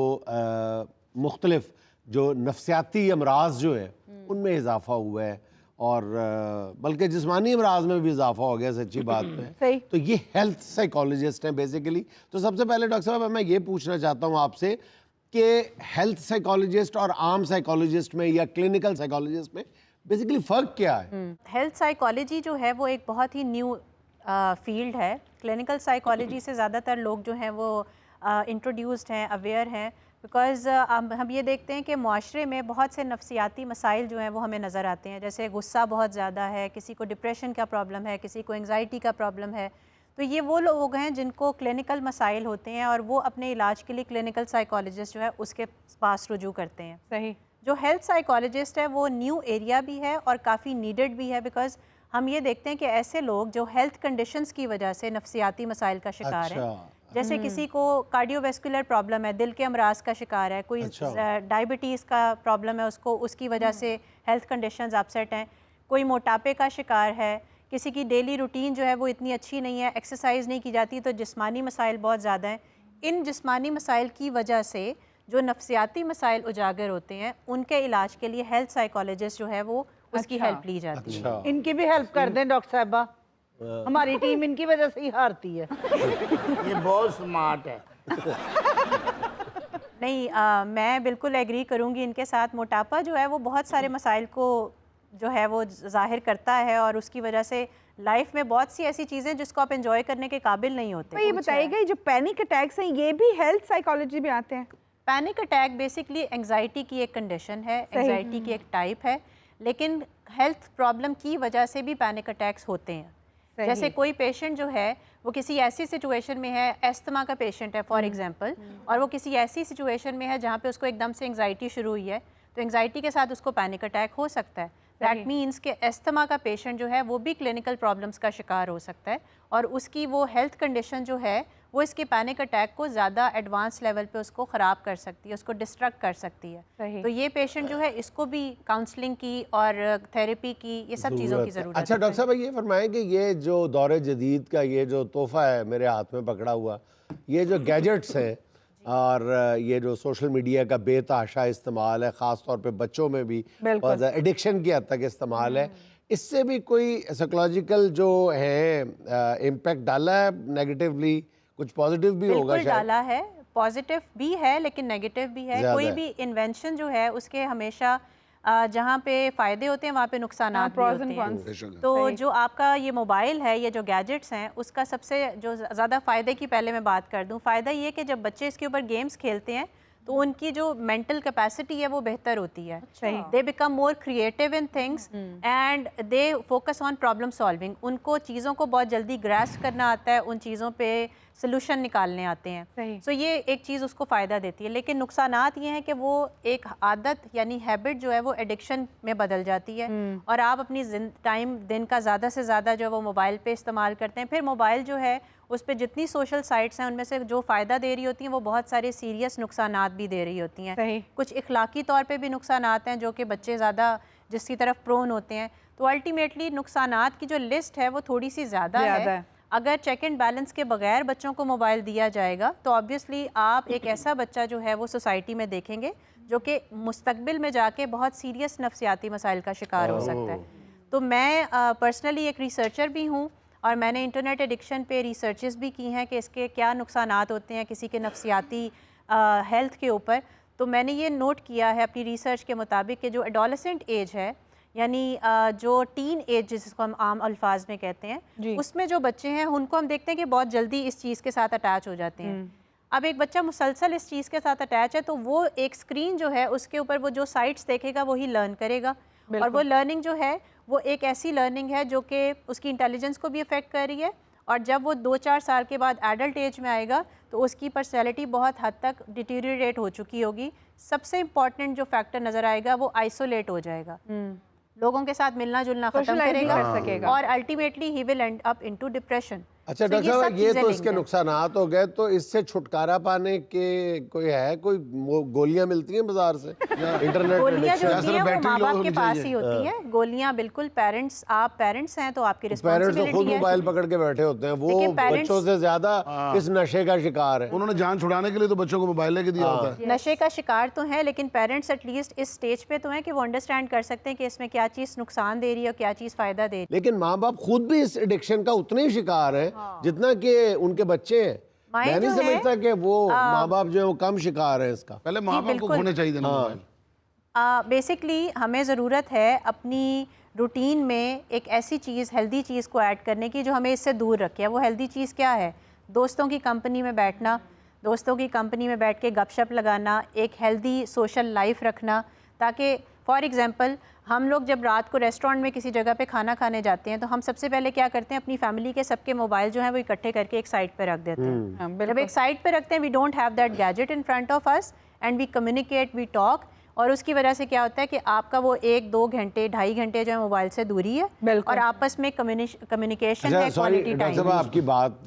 मुख्तलिफ जो नफ्सियाती अमराज जो है उनमें इजाफा हुआ है और बल्कि जिस्मानी अमराज में भी इजाफा हो गया, सच्ची बात में। तो ये हेल्थ साइकोलॉजिस्ट हैं बेसिकली। तो सबसे पहले डॉक्टर साहब मैं ये पूछना चाहता हूँ आपसे कि हेल्थ साइकोलॉजिस्ट और आम साइकोलॉजिस्ट में या क्लिनिकल साइकोलॉजिस्ट में बेसिकली फ़र्क क्या है? हेल्थ साइकोलॉजी जो है वो एक बहुत ही न्यू फील्ड है। क्लिनिकल साइकोलॉजी से ज़्यादातर लोग जो हैं वो इंट्रोड्यूस्ड हैं, अवेयर हैं, बिकॉज़ हम ये देखते हैं कि मुआशरे में बहुत से नफ्सियाती मसाइल जो हैं वो हमें नज़र आते हैं। जैसे गुस्सा बहुत ज़्यादा है, किसी को डिप्रेशन का प्रॉब्लम है, किसी को एंग्जाइटी का प्रॉब्लम है। तो ये वो लोग हैं जिनको क्लिनिकल मसाइल होते हैं और वो अपने इलाज के लिए क्लिनिकल साइकोलॉजिस्ट जो है उसके पास रुजू करते हैं। सही। जो हेल्थ साइकोलॉजिस्ट है वो न्यू एरिया भी है और काफ़ी नीडेड भी है, बिकॉज़ हम ये देखते हैं कि ऐसे लोग जो हेल्थ कंडीशंस की वजह से नफ्सियाती मसाइल का शिकार हैं, जैसे किसी को कार्डियोवैस्कुलर प्रॉब्लम है, दिल के अमराज का शिकार है, कोई डायबिटीज़ का प्रॉब्लम है उसको, उसकी वजह से हेल्थ कंडीशंस अपसेट हैं, कोई मोटापे का शिकार है, किसी की डेली रूटीन जो है वो इतनी अच्छी नहीं है, एक्सरसाइज नहीं की जाती, तो जिस्मानी मसाइल बहुत ज़्यादा हैं। इन जिस्मानी मसाइल की वजह से जो नफ्सियाती मसाइल उजागर होते हैं उनके इलाज के लिए हेल्थ साइकोलॉजिस्ट जो है वो उसकी हेल्प ली जाती है। इनकी भी हेल्प कर दें डॉक्टर साहबा, हमारी टीम इनकी वजह से ही हारती है। ये बहुत स्मार्ट है। नहीं, मैं बिल्कुल एग्री करूंगी इनके साथ। मोटापा जो है वो बहुत सारे मसाइल को जो है वो जाहिर करता है और उसकी वजह से लाइफ में बहुत सी ऐसी चीज़ें जिसको आप एंजॉय करने के काबिल नहीं होते। तो ये बताइएगा जो पैनिक अटैक्स हैं ये भी हेल्थ साइकोलॉजी में आते हैं? पैनिक अटैक बेसिकली एंग्जाइटी की एक कंडीशन है, एंग्जाइटी की एक टाइप है, लेकिन हेल्थ प्रॉब्लम की वजह से भी पैनिक अटैक्स होते हैं। जैसे कोई पेशेंट जो है वो किसी ऐसी सिचुएशन में है, एस्थमा का पेशेंट है फॉर एग्जांपल, और वो किसी ऐसी सिचुएशन में है जहाँ पे उसको एकदम से एंग्जाइटी शुरू हुई है, तो एंग्जाइटी के साथ उसको पैनिक अटैक हो सकता है। दैट मीन्स कि अस्थमा का पेशेंट जो है वो भी क्लिनिकल प्रॉब्लम्स का शिकार हो सकता है और उसकी वो हेल्थ कंडीशन जो है वो इसके पैनिक अटैक को ज़्यादा एडवांस लेवल पे उसको ख़राब कर सकती है, उसको डिस्ट्रक्ट कर सकती है। तो ये पेशेंट जो है इसको भी काउंसलिंग की और थेरेपी की, ये सब चीज़ों की ज़रूरत है। अच्छा डॉक्टर साहब ये फरमाएं कि ये जो दौरे जदीद का ये जो तोहफ़ा है मेरे हाथ में पकड़ा हुआ, ये जो गैजेट्स हैं और ये जो सोशल मीडिया का बेतहाशा इस्तेमाल है, ख़ास तौर पे बच्चों में भी बहुत ज़्यादा एडिक्शन की हद तक इस्तेमाल है, इससे भी कोई साइकोलॉजिकल जो है इम्पैक्ट डाला है नेगेटिवली? कुछ पॉजिटिव भी होगा शायद? डाला है, पॉजिटिव भी है लेकिन नेगेटिव भी है। कोई भी इन्वेंशन जो है उसके हमेशा जहाँ पे फ़ायदे होते हैं वहाँ पे नुकसानात भी होते हैं। तो जो आपका ये मोबाइल है, ये जो गैजेट्स हैं, उसका सबसे जो ज़्यादा फ़ायदे की पहले मैं बात कर दूँ। फ़ायदा ये कि जब बच्चे इसके ऊपर गेम्स खेलते हैं तो उनकी जो मेंटल कैपेसिटी है वो बेहतर होती है। They become more creative in things and they focus on problem solving. उनको चीज़ों को बहुत जल्दी ग्रास्प करना आता है, उन चीज़ों पे सोल्यूशन निकालने आते हैं। सो ये एक चीज़ उसको फ़ायदा देती है। लेकिन नुकसानात ये हैं कि वो एक आदत यानी हैबिट जो है वो एडिक्शन में बदल जाती है और आप अपनी टाइम दिन का ज़्यादा से ज़्यादा जो वो मोबाइल पे इस्तेमाल करते हैं। फिर मोबाइल जो है उस पर जितनी सोशल साइट्स हैं उनमें से जो फ़ायदा दे रही होती हैं वो बहुत सारे सीरियस नुकसानात भी दे रही होती हैं। कुछ इखलाकी तौर पे भी नुकसानात हैं जो कि बच्चे ज़्यादा जिसकी तरफ प्रोन होते हैं। तो अल्टीमेटली नुकसानात की जो लिस्ट है वो थोड़ी सी ज़्यादा है। अगर चेक एंड बैलेंस के बगैर बच्चों को मोबाइल दिया जाएगा तो ऑब्वियसली आप एक ऐसा बच्चा जो है वो सोसाइटी में देखेंगे जो कि मुस्तकबिल में जाके बहुत सीरियस नफ्सियाती मसाइल का शिकार हो सकता है। तो मैं पर्सनली एक रिसर्चर भी हूँ और मैंने इंटरनेट एडिक्शन पे रिसर्चेस भी की हैं कि इसके क्या नुकसानात होते हैं किसी के नफ्सियाती हेल्थ के ऊपर। तो मैंने ये नोट किया है अपनी रिसर्च के मुताबिक कि जो एडोलेसेंट एज है यानी जो टीन एज जिसको हम आम अल्फाज में कहते हैं, उसमें जो बच्चे हैं उनको हम देखते हैं कि बहुत जल्दी इस चीज़ के साथ अटैच हो जाते हैं। अब एक बच्चा मुसलसल इस चीज़ के साथ अटैच है तो वो एक स्क्रीन जो है उसके ऊपर वो जो साइट्स देखेगा वही लर्न करेगा और वो लर्निंग जो है वो एक ऐसी लर्निंग है जो कि उसकी इंटेलिजेंस को भी अफेक्ट कर रही है और जब वो 2-4 साल के बाद एडल्ट एज में आएगा तो उसकी पर्सनैलिटी बहुत हद तक डिटीरियरेट हो चुकी होगी। सबसे इम्पॉर्टेंट जो फैक्टर नज़र आएगा वो आइसोलेट हो जाएगा, लोगों के साथ मिलना जुलना खत्म करेगा और ultimately he will and up into depression. अच्छा डॉक्टर साहब ये तो इसके नुकसानात हो गए, तो इससे छुटकारा पाने के कोई है, कोई गोलियां मिलती हैं बाजार से? इंटरनेट गोलियां जो होती हैं वो माँ बाप के पास ही होती हैं। गोलियां बिल्कुल पेरेंट्स, आप पेरेंट्स हैं तो आपकी रिस्पांसिबिलिटी है। पेरेंट्स तो खुद मोबाइल पकड़ के बैठे होते हैं, वो बच्चों से ज्यादा इस नशे का शिकार है। उन्होंने जान छुड़ाने के लिए तो बच्चों को मोबाइल लेके दिया होता है। नशे का शिकार तो है लेकिन पेरेंट्स एटलीस्ट इस स्टेज पे तो हैं कि वो अंडरस्टैंड कर सकते हैं कि इसमें क्या चीज़ नुकसान दे रही है और क्या चीज़ फायदा दे रही है। लेकिन माँ बाप खुद भी इस एडिक्शन का उतने ही शिकार है जितना कि उनके बच्चे हैं। मैं नहीं समझता कि वो माँ बाप जो है वो कम शिकार है इसका। पहले माँ बाप को होने चाहिए ना मोबाइल। बेसिकली हमें ज़रूरत है अपनी रूटीन में एक ऐसी चीज़, हेल्दी चीज़ को ऐड करने की जो हमें इससे दूर रखे। वो हेल्दी चीज़ क्या है? दोस्तों की कंपनी में बैठना, दोस्तों की कंपनी में बैठ के गपशप लगाना, एक हेल्दी सोशल लाइफ रखना, ताकि फॉर एग्ज़ाम्पल हम लोग जब रात को रेस्टोरेंट में किसी जगह पे खाना खाने जाते हैं तो हम सबसे पहले क्या करते हैं, अपनी फैमिली के सबके मोबाइल जो है वो इकट्ठे करके एक साइड पे रख देते हैं। जब एक साइड पे रखते हैं we don't have that gadget in front of us and we communicate, we talk. और उसकी वजह से क्या होता है कि आपका वो 1-2 घंटे 2.5 घंटे जो है मोबाइल से दूरी है और आपस में कम्युनिकेशन है, क्वालिटी टाइम। डॉक्टर साहब आपकी बात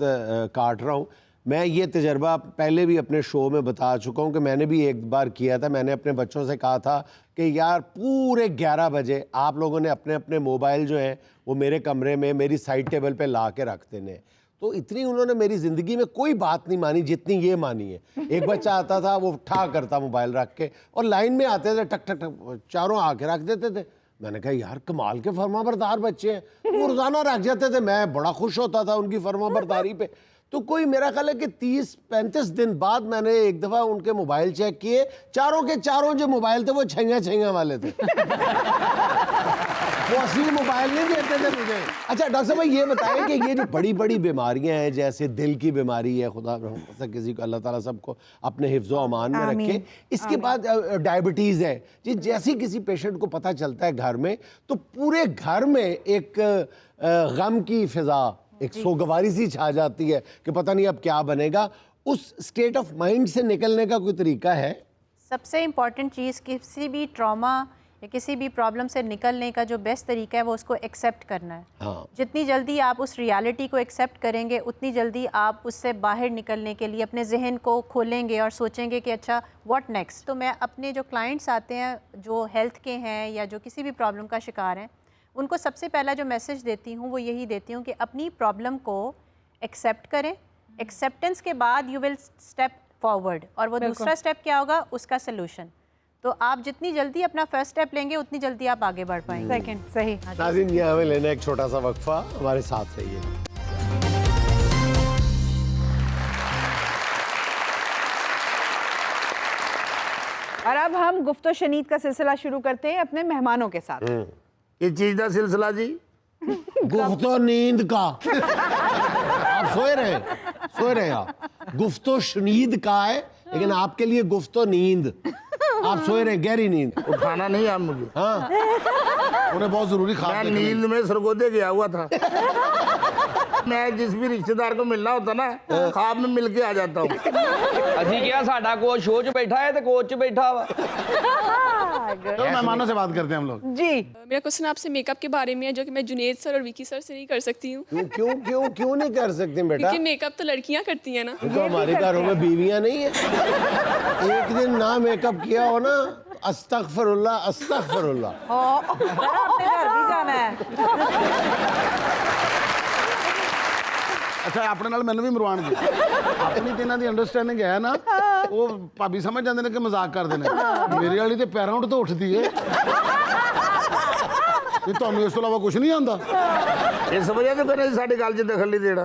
काट रहा हूँ, मैं ये तजर्बा पहले भी अपने शो में बता चुका हूँ कि मैंने भी एक बार किया था। मैंने अपने बच्चों से कहा था कि यार पूरे 11 बजे आप लोगों ने अपने अपने मोबाइल जो है वो मेरे कमरे में मेरी साइड टेबल पे ला के रख देने। तो इतनी उन्होंने मेरी ज़िंदगी में कोई बात नहीं मानी जितनी ये मानी है। एक बच्चा आता था वो ठा करता मोबाइल रख के और लाइन में आते थे, टक टक टक चारों आके रख देते थे। मैंने कहा यार कमाल के फरमाबरदार बच्चे हैं, वो रोज़ाना रख जाते थे। मैं बड़ा खुश होता था उनकी फरमाबरदारी पे। तो कोई मेरा ख्याल है कि 30-35 दिन बाद मैंने एक दफ़ा उनके मोबाइल चेक किए, चारों के चारों जो मोबाइल थे वो छैया वाले थे। वो असली मोबाइल नहीं देते थे मुझे। अच्छा डॉक्टर साहब ये बताएं कि ये जो बड़ी बड़ी बीमारियां हैं जैसे दिल की बीमारी है, खुदा किसी को अल्लाह ताला सबको अपने हिफ्ज़ व अमान में रखे, इसके बाद डायबिटीज़ है जी, जैसे किसी पेशेंट को पता चलता है घर में तो पूरे घर में एक गम की फिजा, एक सोगवारी सी छा जाती है कि पता नहीं अब क्या बनेगा। उस स्टेट ऑफ माइंड से निकलने का कोई तरीका है? सबसे इम्पॉर्टेंट चीज़ किसी भी ट्रॉमा या किसी भी प्रॉब्लम से निकलने का जो बेस्ट तरीका है वो उसको एक्सेप्ट करना है। जितनी जल्दी आप उस रियलिटी को एक्सेप्ट करेंगे उतनी जल्दी आप उससे बाहर निकलने के लिए अपने जहन को खोलेंगे और सोचेंगे कि अच्छा व्हाट नेक्स्ट। तो मैं अपने जो क्लाइंट्स आते हैं जो हेल्थ के हैं या जो किसी भी प्रॉब्लम का शिकार हैं, उनको सबसे पहला जो मैसेज देती हूँ वो यही देती हूँ कि अपनी प्रॉब्लम को एक्सेप्ट करें। एक्सेप्टेंस के बाद यू विल स्टेप फॉरवर्ड, और वो दूसरा स्टेप क्या होगा, उसका सलूशन। तो आप जितनी जल्दी अपना फर्स्ट स्टेप लेंगे उतनी जल्दी आप आगे बढ़ पाएंगे। सेकंड सही। नाज़रीन, ये हमें लेना एक छोटा सा वक्फा, हमारे साथ रहिए। और अब हम गुफ्तो शनीद का सिलसिला शुरू करते हैं अपने मेहमानों के साथ। ये चीज का सिलसिला जी गुफ्तो नींद का। आप सोए रहे आप। गुफ्तो शनीद का है, लेकिन आपके लिए गुफ्तो नींद। आप सोए रहे, गहरी नींद। उठाना नहीं आप मुझे। हाँ, उन्हें बहुत जरूरी मैं खाना नींद में सरगोदे गया हुआ था। मैं जिस भी रिश्तेदार को मिलना होता ना, ख्वाब में मिल के आ जाता हूँ। ਅਸੀਂ ਕਿਹਾ ਸਾਡਾ ਕੋਚ ਸ਼ੋਅ 'ਚ ਬੈਠਾ ਹੈ ਤੇ ਕੋਚ 'ਚ ਬੈਠਾ ਵਾ। चलो मेहमानों से बात करते हैं हम लोग। जी, मेरा क्वेश्चन आपसे मेकअप के बारे में है, जो कि मैं जुनेद सर और विकी सर से नहीं कर सकती हूँ, क्यों नहीं कर सकते बेटा? क्योंकि मेकअप तो लड़कियाँ करती हैं ना। तो हमारे घरों में बीवियां नहीं है। एक दिन ना मेकअप किया हो ना, अस्तगफिरुल्लाह अस्तगफिरुल्लाह। आपने घर भी जाना है। ਅੱਛਾ, ਆਪਣੇ ਨਾਲ ਮੈਨੂੰ ਵੀ ਮਰਵਾਉਣਗੇ। ਆਪਣੀ ਤੇ ਇਹਨਾਂ ਦੀ ਅੰਡਰਸਟੈਂਡਿੰਗ ਹੈ ਨਾ, ਉਹ ਭਾਬੀ ਸਮਝ ਜਾਂਦੇ ਨੇ ਕਿ ਮਜ਼ਾਕ ਕਰਦੇ ਨੇ। ਮੇਰੇ ਵਾਲੀ ਤੇ ਪੈਰਾਂ ਉੱਠ ਤੋਂ ਉੱਠਦੀ ਏ। ਇਹ ਤੁਹਾਨੂੰ ਇਸ ਤੋਂ ਇਲਾਵਾ ਕੁਝ ਨਹੀਂ ਆਉਂਦਾ। इस वजह से मैंने साड़ी गाल च दखल नहीं देना।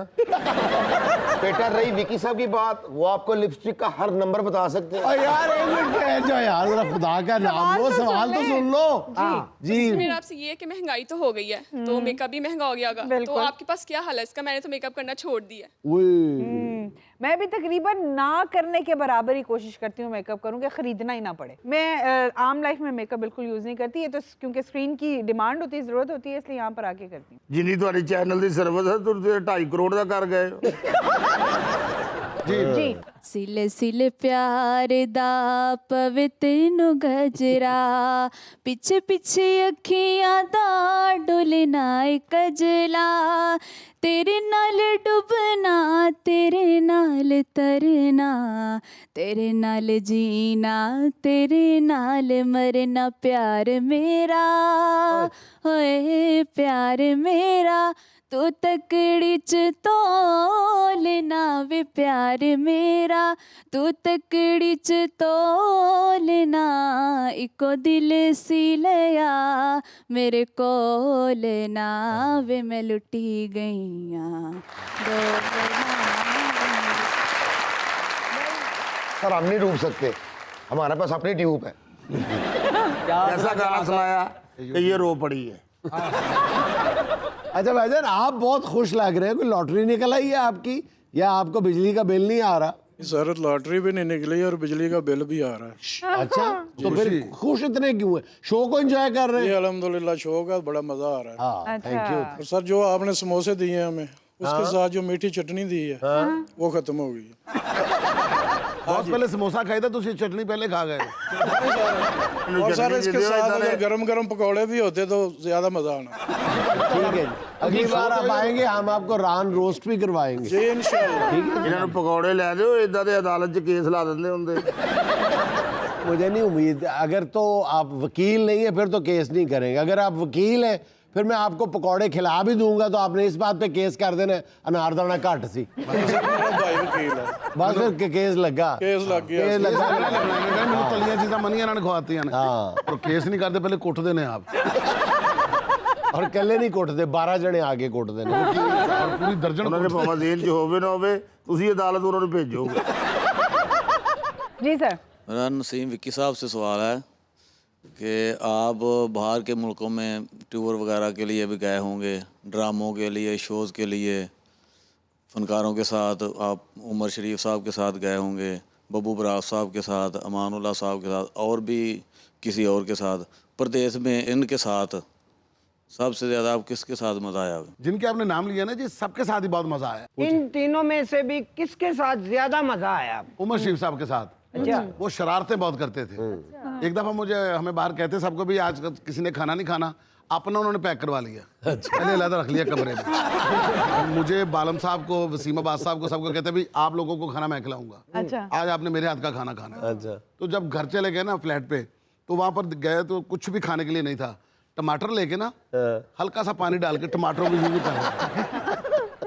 बेटा, रही विकी साहब की बात, वो आपको लिपस्टिक का हर नंबर बता सकते हैं। यार एक मिनट ठहर जाओ यार, जरा खुदा का नाम लो, सवाल तो सुन लो। जी, मेरा आपसे ये है कि महंगाई तो हो गई है, तो मेकअप भी महंगा हो गया होगा, तो आपके पास क्या हल है इसका? मैंने तो मेकअप करना छोड़ दिया है। मैं भी तकरीबन ना करने के बराबर ही कोशिश करती हूँ मेकअप करूँ कि खरीदना ही ना पड़े। मैं आम लाइफ में मेकअप बिल्कुल यूज नहीं करती है, तो क्योंकि स्क्रीन की डिमांड होती है, जरूरत होती है, इसलिए यहाँ पर आके करती हूँ। जिन्नी तुम्हारी चैनल की सर्विस है, तुम 2.5 करोड़ का कर गए हो। जी, सिले सिले प्यार दा पवे तेनू गजरा, पिछे पिछे अखियां दा डोलना कजला, तेरे नाल डुबना, तेरे नाल तरना, तेरे नाल जीना, तेरे नाल मरना, प्यार मेरा होए प्यार मेरा, तू तकड़ी च तोलना वे प्यार मेरा, तू तकड़ी च तोलना, इको दिल सी लया मेरे कोल ना, वे मैं लुटी गईयां सर, हम नहीं डूब सकते, हमारे पास अपनी ट्यूब है। ऐसा गाना सुनाया कि ये रो पड़ी है। अच्छा भाईजान, आप बहुत खुश लग रहे हैं। कोई लॉटरी निकल आई है आपकी, या आपको बिजली का बिल नहीं आ रहा? सर, लॉटरी भी नहीं निकली और बिजली का बिल भी आ रहा है। अच्छा, तो फिर खुश इतने क्यों है? शो को एंजॉय कर रहे हैं? अल्हम्दुलिल्लाह, शो का बड़ा मजा आ रहा है। Thank you. और सर, जो आपने समोसे दिए हैं हमें, उसके साथ जो मीठी चटनी दी है वो खत्म हो गई। बहुत पहले समोसा खाए थे, तुझे चटनी पहले खा गए। और सर, इसके साथ अगर गरम गरम पकौड़े भी होते तो ज्यादा मजा आना। ठीक है, अगली बार आप आएंगे, हम आपको रान रोस्ट भी करवाएंगे। जी इंशाल्लाह। ठीक है, इन्होंने पकौड़े लै दो, इदा दे अदालत च केस ला देंगे होंगे। मुझे नहीं उम्मीद। अगर तो आप वकील नहीं है फिर तो केस नहीं करेंगे। अगर आप वकील हैं फिर मैं आपको पकौड़े खिला भी दूंगा, तो आपने इस बात पे केस कर देना अनारदाना घट सी। भाई वकील है, बस फिर केस लगा, केस लग गया। केस लगा। ਮੈਨੂੰ ਤਲੀਆਂ ਚੀਜ਼ਾਂ ਮਨੀਆਂ ਇਹਨਾਂ ਨੇ ਖਵਾਤੀਆਂ ਨੇ। ਪਰ ਕੇਸ ਨਹੀਂ ਕਰਦੇ, ਪਹਿਲੇ ਕੁੱਟਦੇ ਨੇ ਆਪ। और कल्ले नहीं कुटते, 12 जने आगे कुटते ने। और पूरी दर्जन ਉਹਨਾਂ ਦੇ ਭਾਵੇਂ ਜੇਲ੍ਹ 'ਚ ਹੋਵੇ ਨਾ ਹੋਵੇ, ਤੁਸੀਂ अदालत ਉਹਨਾਂ ਨੂੰ ਭੇਜੋਗੇ। जी सर। मेरा नसीम विक्की साहब से सवाल है कि आप बाहर के मुल्कों में टूर वगैरह के लिए भी गए होंगे, ड्रामों के लिए, शोज़ के लिए, फ़नकारों के साथ आप उमर शरीफ साहब के साथ गए होंगे, बब्बू बरार साहब के साथ, अमानुल्लाह साहब के साथ, और भी किसी और के साथ। प्रदेश में इनके साथ सबसे ज़्यादा आप किसके साथ मज़ा आया? जिनके आपने नाम लिया ना जी, सबके साथ ही बहुत मज़ा आया। इन तीनों में से भी किसके साथ ज्यादा मजा आया? उमर शरीफ साहब के साथ। वो शरारतें बहुत करते थे। एक दफा हमें बाहर कहते सबको भी आज किसी ने खाना नहीं खाना, अपना उन्होंने पैक करवा लिया, पहले अलग रख लिया कमरे में। मुझे बालम साहब को, वसीम अब्बास साहब को, सबको कहते भी आप लोगों को खाना मैं खिलाऊंगा, आज आपने मेरे हाथ का खाना खाना है। तो जब घर चले गए ना फ्लैट पे, तो वहां पर गए तो कुछ भी खाने के लिए नहीं था, टमाटर लेके ना हल्का सा पानी डाल के टमाटरों को यूज कर रहे,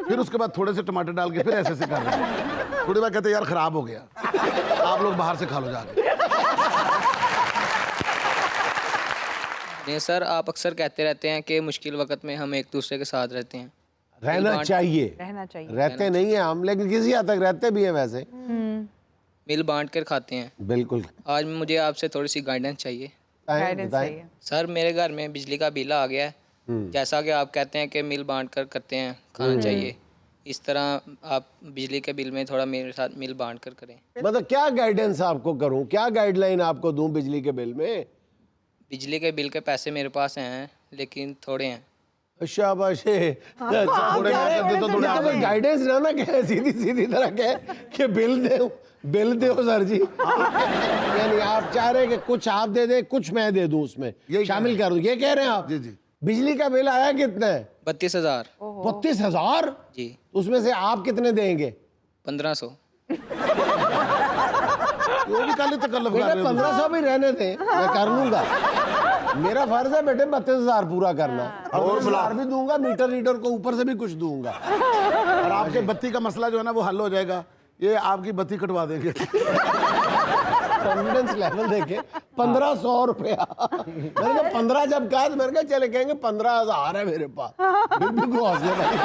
फिर उसके बाद थोड़े से टमाटर डाल के फिर ऐसे कर रहे। थोड़ी बार कहते यार खराब हो गया, आप लोग बाहर से खा लो जाके। नहीं सर, आप अक्सर कहते रहते हैं कि मुश्किल वक्त में हम एक दूसरे के साथ रहते हैं। रहना चाहिए, रहते नहीं है हम, लेकिन किसी हद तक रहते भी हैं वैसे। मिल बांट कर खाते हैं। बिल्कुल। आज मुझे आपसे थोड़ी सी गाइडेंस चाहिए। सर मेरे घर में बिजली का बिल आ गया है, जैसा कि आप कहते हैं कि मिल बांट कर करते हैं खाना चाहिए, इस तरह आप बिजली के बिल में थोड़ा मेरे साथ मिल बांट कर करें। मतलब क्या गाइडेंस आपको करूं, क्या गाइडलाइन आपको दूं बिजली के बिल में? बिजली के बिल के पैसे मेरे पास हैं लेकिन थोड़े हैं। शाबाश, गाइडेंस ना कहे, सीधी सीधी तरह कहे कि बिल दो सर जी। यानी आप चाह रहे हैं कि कुछ आप दे दे, कुछ मैं दे दूं, उसमें शामिल कर दूं, ये कह रहे हैं आप? जी जी। बिजली का बिल आया कितना है? 32,000। 32,000 जी। उसमें से आप कितने देंगे? 1500। वो भी काली तकल्लुफ कर रहे हो। 1500 भी रहने दें, मैं कर लूंगा। मेरा फर्ज है बेटे 32,000 पूरा करना, और 1000 भी दूंगा, मीटर को ऊपर से भी कुछ दूंगा। और आपके बत्ती का मसला जो है ना वो हल हो जाएगा, ये आपकी बत्ती कटवा देंगे। कॉन्फिडेंस लेवल देखे 1500 रुपया। मैंने कहा 15 जब कहा तो मैंने कहा चले कहेंगे 15,000 है मेरे पास, फिर भी कोई हौसले वाली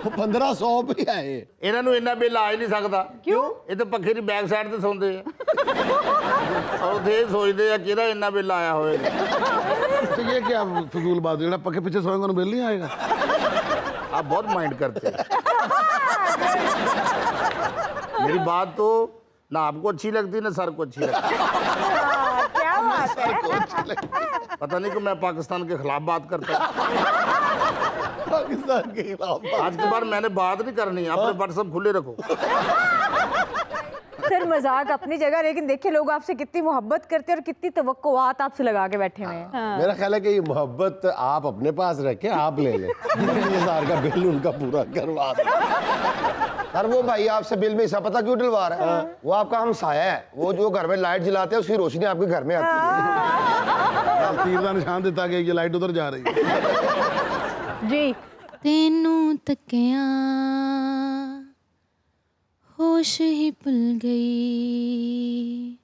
1500 भी है। ਇਹਨਾਂ ਨੂੰ ਇੰਨਾ ਬਿੱਲ ਆ ਹੀ ਨਹੀਂ ਸਕਦਾ। ਕਿਉਂ? ਇਹ ਤਾਂ ਪੱਖੇ ਦੀ ਬੈਕ ਸਾਈਡ ਤੇ ਸੌਂਦੇ ਆ, ਔਰ ਉਹਦੇ ਸੋਚਦੇ ਆ ਕਿਹਦਾ ਇੰਨਾ ਬਿੱਲ ਆਇਆ ਹੋਵੇਗਾ। तो ये क्या फजूल बात है, पक्के पीछे सोएंगे तो बिल नहीं आएगा। आप बहुत माइंड करते हैं। मेरी बात तो ना आपको अच्छी लगती ना सर को अच्छी लगती। क्या बात है? पता नहीं कि मैं पाकिस्तान के खिलाफ बात करता हूँ। पाकिस्तान के खिलाफ आज के बाद मैंने बात नहीं करनी, अपने व्हाट्सएप खुले रखो। सर मजाक अपनी जगह, लेकिन देखिए लोग आपसे कितनी मोहब्बत करते हैं और कितनी तवक्कुआत आपसे लगा के बैठे हुए हैं। मेरा ख्याल है कि ये मोहब्बत आप अपने पास रखे, आप ले लें। 30,000 का बिल उनका पूरा करवा दें। सर वो भाई आपसे बिल में हिस्सा पता क्यों डलवा रहा है? वो आपका हमसाया है, वो जो घर में लाइट जलाते हैं उसकी रोशनी आपके घर में आती है। तीर का निशान देता कि ये लाइट उधर जा रही है। जी। तेनू तकिया होश ही भुल गई,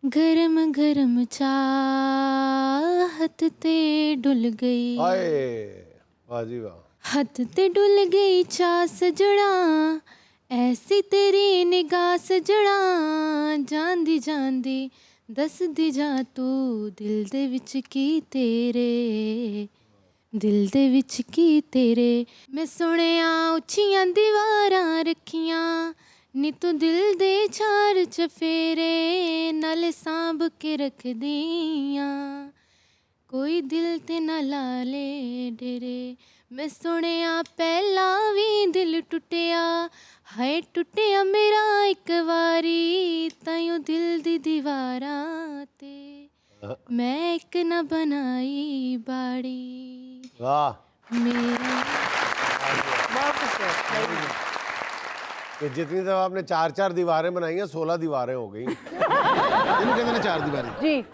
गरम गरम चाहत ते डुल गई। वाह जी वाह। हद ते डुल गई चाह सजड़ा, ऐसी तेरी निगाह सजड़ा, जांदी जांदी दस दी जा तू दिल दे विच की तेरे, दिल दे विच की तेरे। मैं सुनिया उच्चियां दीवारां रखियां, नी तू दिल दे चार चफेरे, नाले सांभ के रख दियां, कोई दिल ते ना ला ले डेरे। मैं सुनिया पहला भी दिल टुटिया, हाय टुटिया मेरा एक वारी, ताइयों दिल दी दीवारां ते मैं एक न बनाई बाड़ी। वाह। मेरा कि जितनी दफा आपने 4-4 दीवारें बनाई हैं, 16 दीवारें हो गई। इनको कहते हैं 4 दीवारें। जी।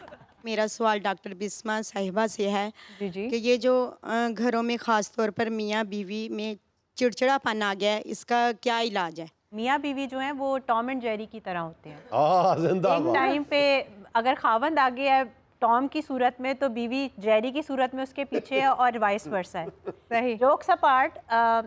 मेरा सवाल डॉक्टर बिस्मा साहिबा से है जी। कि ये जो घरों में ख़ास तौर पर मियाँ बीवी में चिड़चिड़ापन आ गया है, इसका क्या इलाज है? मियाँ बीवी जो हैं वो टॉम एंड जेरी की तरह होते हैं। एक टाइम पे अगर खावंद आ गया है टॉम की सूरत में तो बीवी जेरी की सूरत में उसके पीछे है, और वाइस वर्सा है। सही। जोक्स अपार्ट,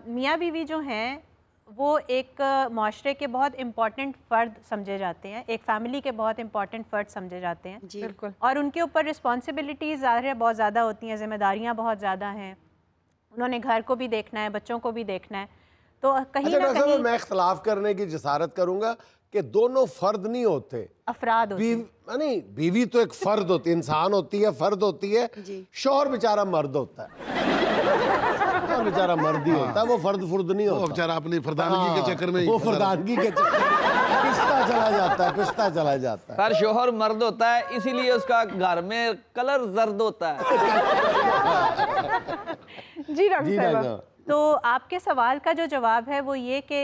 मियाँ बीवी जो हैं वो एक माशरे के बहुत इम्पॉर्टेंट फ़र्द समझे जाते हैं, एक फ़ैमिली के बहुत इम्पॉर्टेंट फ़र्द समझे जाते हैं। जी बिल्कुल। और उनके ऊपर रिस्पॉन्सिबिलिटीज़ ज़ाहिर है बहुत ज़्यादा होती हैं, जिम्मेदारियाँ बहुत ज़्यादा हैं, उन्होंने घर को भी देखना है, बच्चों को भी देखना है। तो कहीं ना कहीं मैं इख्तलाफ करने की जसारत करूंगा कि दोनों फर्द नहीं होते, अफराद होते हैं। नहीं, बीवी तो एक फर्द होती है, इंसान होती है, फर्द होती है। शौहर बेचारा मर्द होता है। बेचारा मर्द ही होता है, वो फर्द फुर्द नहीं वो होता। बेचारा अपनी फरदानगी के चक्कर में ही वो फरदानगी के चक्कर में पिसता चला जाता है, पिसता चला जाता है। सर शोहर मर्द होता है इसीलिए उसका घर में कलर जर्द होता है। जी डॉक्टर साहब। तो आपके सवाल का जो जवाब है वो ये कि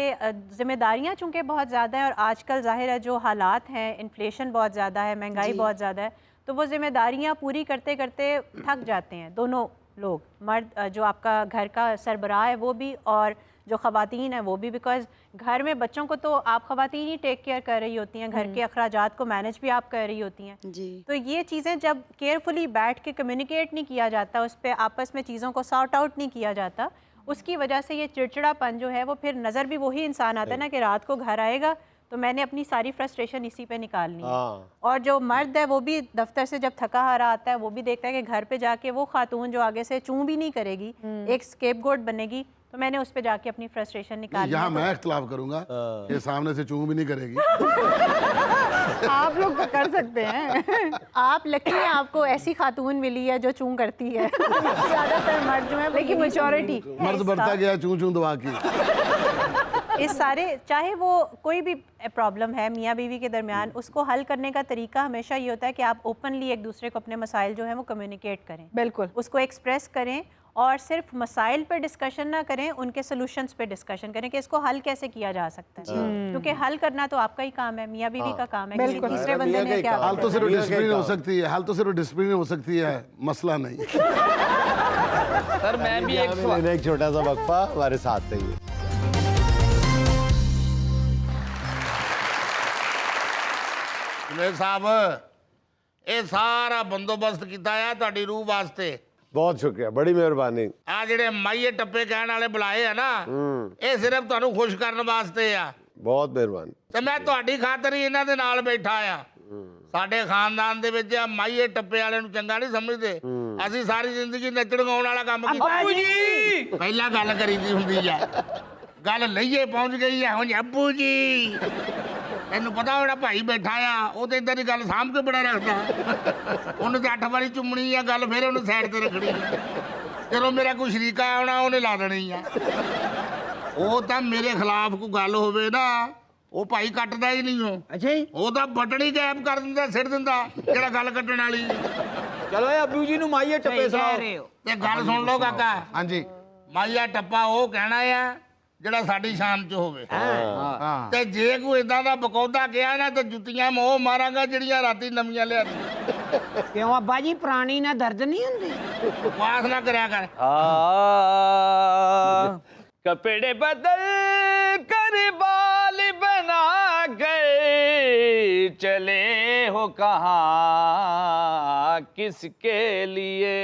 ज़िम्मेदारियाँ चूँकि बहुत ज़्यादा हैं और आजकल ज़ाहिर है जो हालात हैं, इन्फ्लेशन बहुत ज़्यादा है, महंगाई बहुत ज़्यादा है, तो वो ज़िम्मेदारियाँ पूरी करते करते थक जाते हैं दोनों लोग, मर्द जो आपका घर का सरबराह है वो भी और जो ख़वातीन है वो भी, बिकॉज़ घर में बच्चों को तो आप ख़वातीन ही टेक केयर कर रही होती हैं, घर के अखराजात को मैनेज भी आप कर रही होती हैं जी। तो ये चीज़ें जब केयरफुली बैठ के कम्युनिकेट नहीं किया जाता, उस पर आपस में चीज़ों को सॉर्ट आउट नहीं किया जाता, उसकी वजह से ये चिड़चिड़ापन जो है वो फिर नज़र भी वही इंसान आता है ना कि रात को घर आएगा तो मैंने अपनी सारी फ्रस्ट्रेशन इसी पे निकालनी है। और जो मर्द है वो भी दफ्तर से जब थका हारा आता है वो भी देखता है कि घर पे जाके वो खातून जो आगे से चूं भी नहीं करेगी, एक स्केपगोट बनेगी, तो मैंने उस पे जाके अपनी फ्रस्ट्रेशन निकालनी यहाँ है। मैं इख्तलाफ करूंगा कि सामने से चूं भी नहीं करेगी। आप लोग तो कर सकते हैं। आप लकी हैं, आपको ऐसी खातून मिली है जो चूं करती है। ज़्यादातर मर्द जो है लेकिन मैच्योरिटी मर्द बढ़ता गया चूं चूं दबा की। इस सारे चाहे वो कोई भी प्रॉब्लम है मियाँ बीवी के दरमियान, उसको हल करने का तरीका हमेशा ये होता है कि आप ओपनली एक दूसरे को अपने मसाइल जो है वो कम्युनिकेट करें, बिल्कुल उसको एक्सप्रेस करें और सिर्फ मसाइल पर डिस्कशन ना करें, उनके सोल्यूशंस पे डिस्कशन करें कि इसको हल कैसे किया जा सकता है, क्योंकि हल करना तो आपका ही काम है, मियाँ बीवी का काम है, किसी तीसरे बंदे ने क्या हाल तो सिर्फ डिसिप्लिन हो सकती है, हाल तो सिर्फ डिसिप्लिन हो सकती है, मसला नहीं। सर मैं भी एक छोटा सा वक्फा, हमारे साथ रहिए। जुनेद साहब ये सारा बंदोबस्त किया है ਤੁਹਾਡੀ रूह वास्ते। बहुत शुक्रिया, बड़ी मेहरबानी। आ ਜਿਹੜੇ ਮਾਈਏ ਟੱਪੇ ਕਹਿਣ ਵਾਲੇ ਬੁਲਾਏ ਆ ਨਾ ਇਹ ਸਿਰਫ ਤੁਹਾਨੂੰ ਖੁਸ਼ ਕਰਨ ਵਾਸਤੇ ਆ। बहुत मेहरबानी। ਤੇ ਮੈਂ ਤੁਹਾਡੀ ਖਾਤਰ ਹੀ ਇਹਨਾਂ ਦੇ ਨਾਲ ਬੈਠਾ ਆ। ਸਾਡੇ ਖਾਨਦਾਨ ਦੇ ਵਿੱਚ ਆ ਮਾਈਏ ਟੱਪੇ ਵਾਲੇ ਨੂੰ ਚੰਗਾ ਨਹੀਂ ਸਮਝਦੇ, ਅਸੀਂ ਸਾਰੀ ਜ਼ਿੰਦਗੀ ਨੱਚਣ ਗਾਉਣ ਵਾਲਾ ਕੰਮ ਕੀਤਾ। ਅੱਬੂ ਜੀ ਪਹਿਲਾਂ ਗੱਲ ਕਰੀਦੀ ਹੁੰਦੀ ਆ, ਗੱਲ ਲਈਏ ਪਹੁੰਚ ਗਈ ਆ ਹੁਣ ਅੱਬੂ ਜੀ। ਤੈਨੂੰ ਪਤਾ ਉਹਦਾ ਭਾਈ ਬੈਠਾ ਆ ਉਹ ਤੇ ਇਦਾਂ ਦੀ ਗੱਲ ਸਾਂਭ ਕੇ ਬੜਾ ਰੱਖਦਾ, ਉਹਨੇ ਤੇ 8 ਵਾਰੀ ਚੁੰਮਣੀ ਆ ਗੱਲ, ਫਿਰ ਉਹਨੂੰ ਸਾਈਡ ਤੇ ਰੱਖਣੀ ਆ। ਜਦੋਂ ਮੇਰਾ ਕੋਈ ਸ਼ਰੀਕਾ ਆਉਣਾ ਉਹਨੇ ਲਾ ਦੇਣੀ ਆ। ਉਹ ਤਾਂ ਮੇਰੇ ਖਿਲਾਫ ਕੋਈ ਗੱਲ ਹੋਵੇ ਨਾ ਉਹ ਭਾਈ ਕੱਟਦਾ ਹੀ ਨਹੀਂ ਉਹ। ਅੱਛਾ ਜੀ, ਉਹ ਤਾਂ ਬਟਨ ਹੀ ਗਾਇਬ ਕਰ ਦਿੰਦਾ, ਸਿੱਟ ਦਿੰਦਾ ਜਿਹੜਾ ਗੱਲ ਕੱਟਣ ਵਾਲੀ। ਚਲੋ ਇਹ ਅੱਬੂ ਜੀ ਨੂੰ ਮਾਈਏ ਟੱਪੇ ਸੁਣਾਓ। ਤੇ ਗੱਲ ਸੁਣ ਲਓ ਕਾਕਾ, ਹਾਂਜੀ ਮਾਈਆ ਟੱਪਾ ਉਹ ਕਹਿਣਾ ਆ ਜਿਹੜਾ ਸਾਡੀ ਸ਼ਾਨ ਚ ਹੋਵੇ। ਤੇ ਜੇ ਕੋਈ ਇਦਾਂ ਦਾ ਬਕੌਦਾ ਕਿਹਾ ਨਾ ਤੇ ਜੁੱਤੀਆਂ ਮੈਂ ਉਹ ਮਾਰਾਂਗਾ ਜਿਹੜੀਆਂ ਰਾਤੀ ਨਵੀਆਂ ਲਿਆਦੀ। ਕਿਉਂ ਅੱਬਾ ਜੀ ਪੁਰਾਣੀ ਨਾ ਦਰਦ ਨਹੀਂ ਹੁੰਦੀ? ਬਕਵਾਸ ਨਾ ਕਰਿਆ ਕਰ। कपड़े बदल कर बाल बना गए चले हो कहाँ किसके लिए।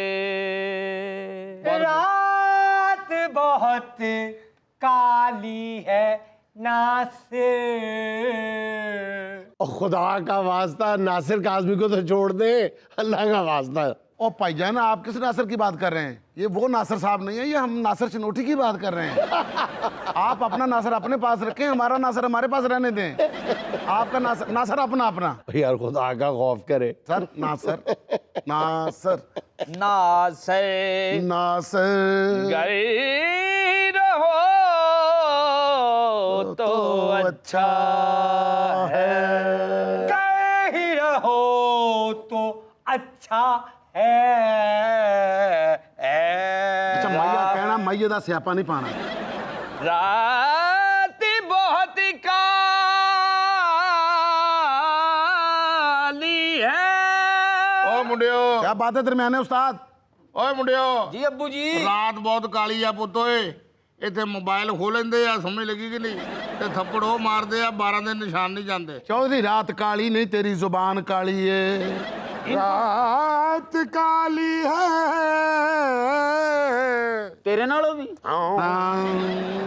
रात बहुत काली है नासिर। और खुदा का वास्ता नासिर काज़मी को तो छोड़ दे, अल्लाह का वास्ता। ओ भाईजान आप किस नासिर की बात कर रहे हैं? ये वो नासिर साहब नहीं है, ये हम नासिर चिनोटी की बात कर रहे हैं। आप अपना नासिर अपने पास रखें, हमारा नासिर हमारे पास रहने दें। आपका नासिर नासिर अपना अपना। यार खुदा का खौफ करे। सर नासिर नासिर नासिर नासिर गई रहो तो अच्छा है, कहीं रहो तो अच्छा है। अच्छा माइया कहना माइये दा स्यापा नहीं पाना। रात बहुत काली है। ਓ ਮੁੰਡਿਓ क्या बात है दरमियाने उस्ताद? ਓਏ ਮੁੰਡਿਓ जी अब्बू जी ਰਾਤ ਬਹੁਤ ਕਾਲੀ ਆ ਪੁੱਤ ਓਏ। ਇੱਥੇ ਮੋਬਾਈਲ ਖੋਲ ਲੈਂਦੇ ਆ, ਸਮਝ ਲੱਗੀ ਕਿ ਨਹੀਂ? ਤੇ ਥੱਪੜ ਉਹ ਮਾਰਦੇ ਆ, 12 ਦੇ ਨਿਸ਼ਾਨ ਨਹੀਂ ਜਾਂਦੇ। चौधरी रात काली नहीं तेरी जुबान काली है। रात काली है तेरे नालों भी।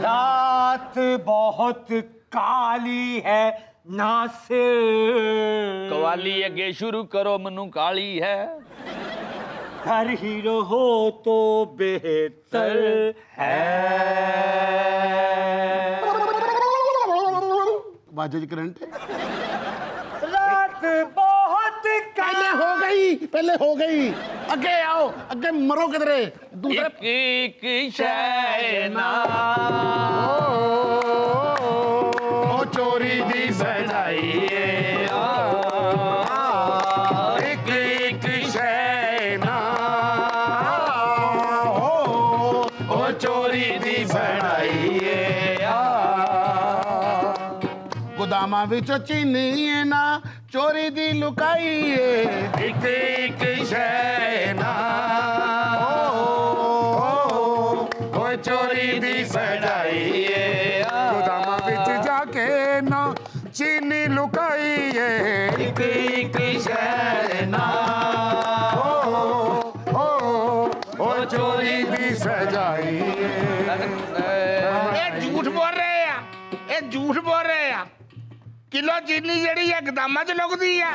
रात बहुत काली है नासिर। कवाली अगे शुरू करो मनु काली है। घर ही रहो तो बेहतर है। बाजे करंट रात बहुत पहले हो गई अगे आओ अगे मरो किधरे दूसरे एक शैना ओ चोरी दी सजाइए एक शैना ओ चोरी दी बनाइए गोदामा विच चीनी ना चोरी दी लुकाइए एक शैना ओ चोरी दी बनाइए गोदामा विच जाके ना चीनी लुकाइए एक शैना ओ चोरी दी सजाइए झूठ बोल रहे हैं ये झूठ बोल रहे हैं किलो चीनी ਜਿਹੜੀ ਹੈ ਗਦਾਮਾਂ 'ਚ ਲੁਕਦੀ ਹੈ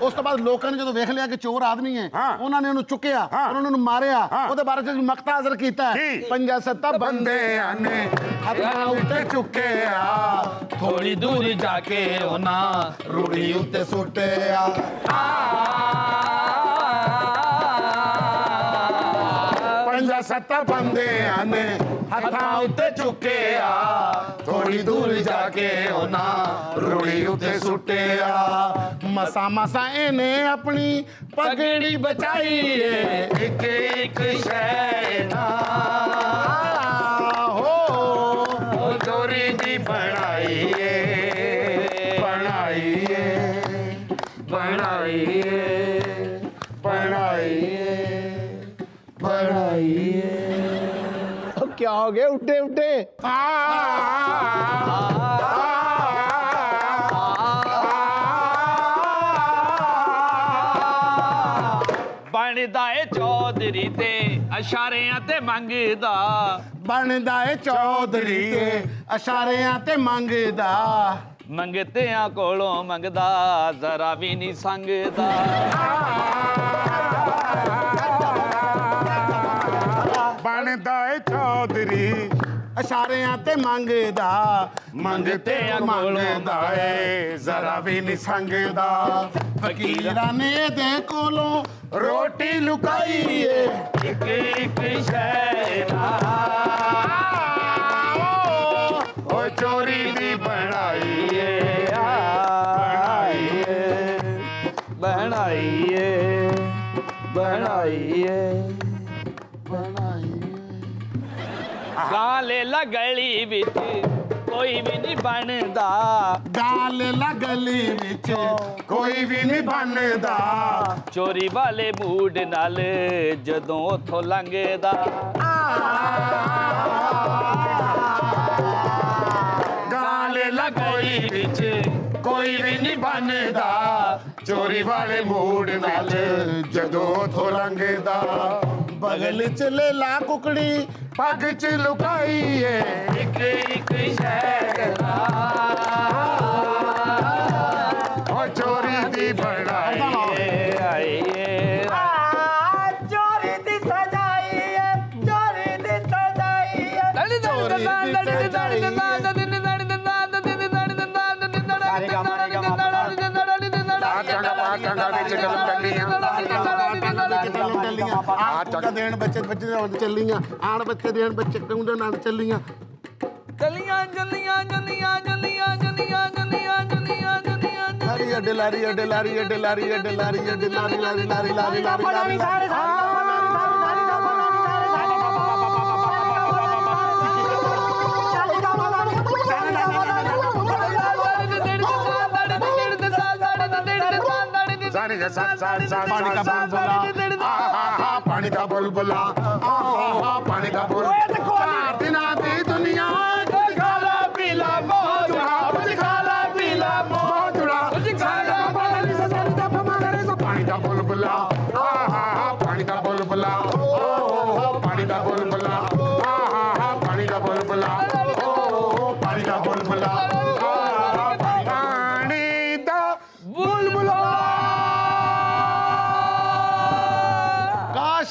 ਉਸ ਤੋਂ ਬਾਅਦ ਲੋਕਾਂ ਨੇ ਜਦੋਂ ਵੇਖ ਲਿਆ ਕਿ ਚੋਰ ਆਦਮੀ ਹੈ ਉਹਨਾਂ ਨੇ ਉਹਨੂੰ ਚੁੱਕਿਆ ਉਹਨਾਂ ਨੂੰ ਮਾਰਿਆ ਉਹਦੇ ਬਾਰੇ ਚ ਮਕਤਾ ਅਜ਼ਰ ਕੀਤਾ ਪੰਜਾਂ ਸੱਤਾਂ ਬੰਦਿਆਂ ਨੇ ਹੱਥਾਂ ਉੱਤੇ ਚੁੱਕਿਆ ਥੋੜੀ ਦੂਰ ਜਾ ਕੇ ਉਹਨਾਂ ਰੂੜੀ ਉੱਤੇ ਸੁੱਟਿਆ ਪੰਜਾਂ ਸੱਤਾਂ ਬੰਦਿਆਂ ਨੇ ਹੱਥਾਂ ਉੱਤੇ ਚੁੱਕਿਆ ਥੋੜੀ ਦੂਰ ਜਾ ਕੇ ਉਹਨਾਂ ਰੂੜੀ ਉੱਤੇ ਸੁੱਟਿਆ ਮਸਾ ਮਸਾ ਇਹਨੇ ਆਪਣੀ ਪਗੜੀ ਬਚਾਈ ਏ ਇੱਕ ਸ਼ੈਨਾ ਹੋ ਚੋਰੀ ਦੀ ਬਣਾਈ ਏ ਬਣਾਈ ਏ ਬਣਾਈ ਏ ਬਣਾਈ ਏ ਬਣਾਈ ਏ क्या हो गया उठे उठे ਬਣਦਾ ਏ ਚੌਧਰੀ ਤੇ ਇਸ਼ਾਰਿਆਂ ਤੇ ਮੰਗਦਾ ਬਣਦਾ ਏ ਚੌਧਰੀ ਤੇ ਇਸ਼ਾਰਿਆਂ ਤੇ ਮੰਗਦਾ ਮੰਗਤਿਆਂ ਕੋਲੋਂ ਮੰਗਦਾ ਜ਼ਰਾ ਵੀ ਨਹੀਂ ਸੰਗਦਾ ਬਣਦਾ ਏ ਚੌਧਰੀ ਇਸ਼ਾਰਿਆਂ ਤੇ ਮੰਗਦਾ ਮੰਗਤੇ ਮੰਗਦਾ ਏ ਜ਼ਰਾ ਵੀ ਨਹੀਂ ਸੰਗਦਾ ਫਕੀਰਾਂ ਨੇ ਇਹਦੇ ਕੋਲੋਂ ਰੋਟੀ ਲੁਕਾਈ ਏ ਇੱਕ ਸ਼ੈਨਾ ਓ ਚੋਰੀ ਦੀ ਬਣਾਈ ਏ ਬਣਾਈ ਏ ਬਣਾਈ ਏ ਗਾਲ ਗਲੀ ਵਿੱਚ ਕੋਈ ਵੀ ਨਹੀਂ ਬਣਦਾ ਗਾਲ ਗਲੀ ਵਿੱਚ ਕੋਈ ਵੀ ਨਹੀਂ ਬਣਦਾ ਚੋਰੀ ਵਾਲੇ ਮੂਡ ਨਾਲ ਜਦੋਂ ਉਥੋਂ ਲੰਘਦਾ ਗਾਲ ਕੋਈ ਵਿੱਚ ਕੋਈ ਵੀ ਨਹੀਂ ਬਣਦਾ ਚੋਰੀ ਵਾਲੇ ਮੂਡ ਨਾਲ ਜਦੋਂ ਉਥੋਂ ਲੰਘਦਾ ਬਗਲ ਚ ਲੈ ਲਾ ਕੁਕੜੀ ਪੱਗ ਚ ਲੁਕਾਈ ਏ ਇੱਕ ਸ਼ੈਨਾ ਓ ਚੋਰੀ ਦੀ ਬਣਾਈ ਏ ਆਈ ਏ चोरी दी सजाई है चोरी दी सजाई है ਦੇਣ ਬੱਚੇ ਬੱਚੇ ਚੱਲੀਆਂ ਆਣ ਬੱਚੇ ਦੇਣ ਬੱਚੇ ਕਿਉਂ ਦੇ ਨਾਲ ਚੱਲੀਆਂ ਚੱਲੀਆਂ ਚੱਲੀਆਂ ਚੱਲੀਆਂ ਚੱਲੀਆਂ ਚੱਲੀਆਂ ਚੱਲੀਆਂ ਚੱਲੀਆਂ ਚੱਲੀਆਂ ਲਾਰੀ ਅੱਡੇ ਲਾਰੀ ਅੱਡੇ ਲਾਰੀ ਅੱਡੇ ਲਾਰੀ ਅੱਡੇ ਲਾਰੀ ਅੱਡੇ ਲਾਰੀ ਲਾਰੀ ਲਾਰੀ ਲਾਰੀ ਲਾਰੀ ਲਾਰੀ पानी का बुलबुला पानी का बुलबुला दिना दी दुनिया खाला पीला मोजुड़ा खाला पीला मोजुड़ा पानी का बुलबुला पानी का बुलबुला पानी का बुलबुला पानी का बुलबुला पानी का बुलबुला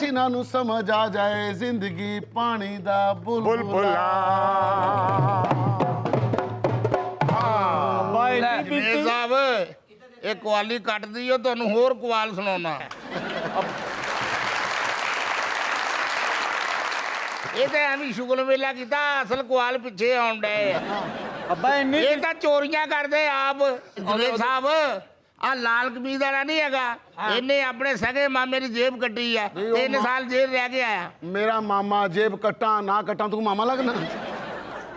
ਇਹਨਾਂ ਨੂੰ ਸਮਝ ਆ ਜਾਏ ਜ਼ਿੰਦਗੀ ਪਾਣੀ ਦਾ ਬੁਲਬੁਲਾ ਸਾਹਿਬ ਇਹ ਕੁਆਲੀ ਕੱਟਦੀ ਓ ਤੁਹਾਨੂੰ ਹੋਰ ਕੁਆਲ ਸੁਣਾਉਣਾ ਇਹ ਤਾਂ ਐਵੇਂ ਸ਼ੁਗਲ ਵੇਲਾ ਕੀਤਾ ਅਸਲ ਕੁਆਲ ਪਿੱਛੇ ਆਉਣ ਡਏ ਅੱਬਾ ਇੰਨੀ ਇਹ ਤਾਂ ਚੋਰੀਆਂ ਕਰਦੇ ਆਪ ਜੁਨੇਦ ਸਾਹਿਬ ਆ ਲਾਲ ਕਮੀਜ਼ ਵਾਲਾ ਨਹੀਂ ਹੈਗਾ ਇਹਨੇ ਆਪਣੇ ਸਗੇ ਮਾਮੇ ਦੀ ਜੇਬ ਕੱਟੀ ਆ 3 ਸਾਲ ਜੇਲ੍ਹ ਰਹਿ ਕੇ ਆਇਆ ਮੇਰਾ ਮਾਮਾ ਜੇਬ ਕੱਟਾਂ ਨਾ ਕੱਟਾਂ ਤੂੰ ਮਾਮਾ ਲੱਗਣਾ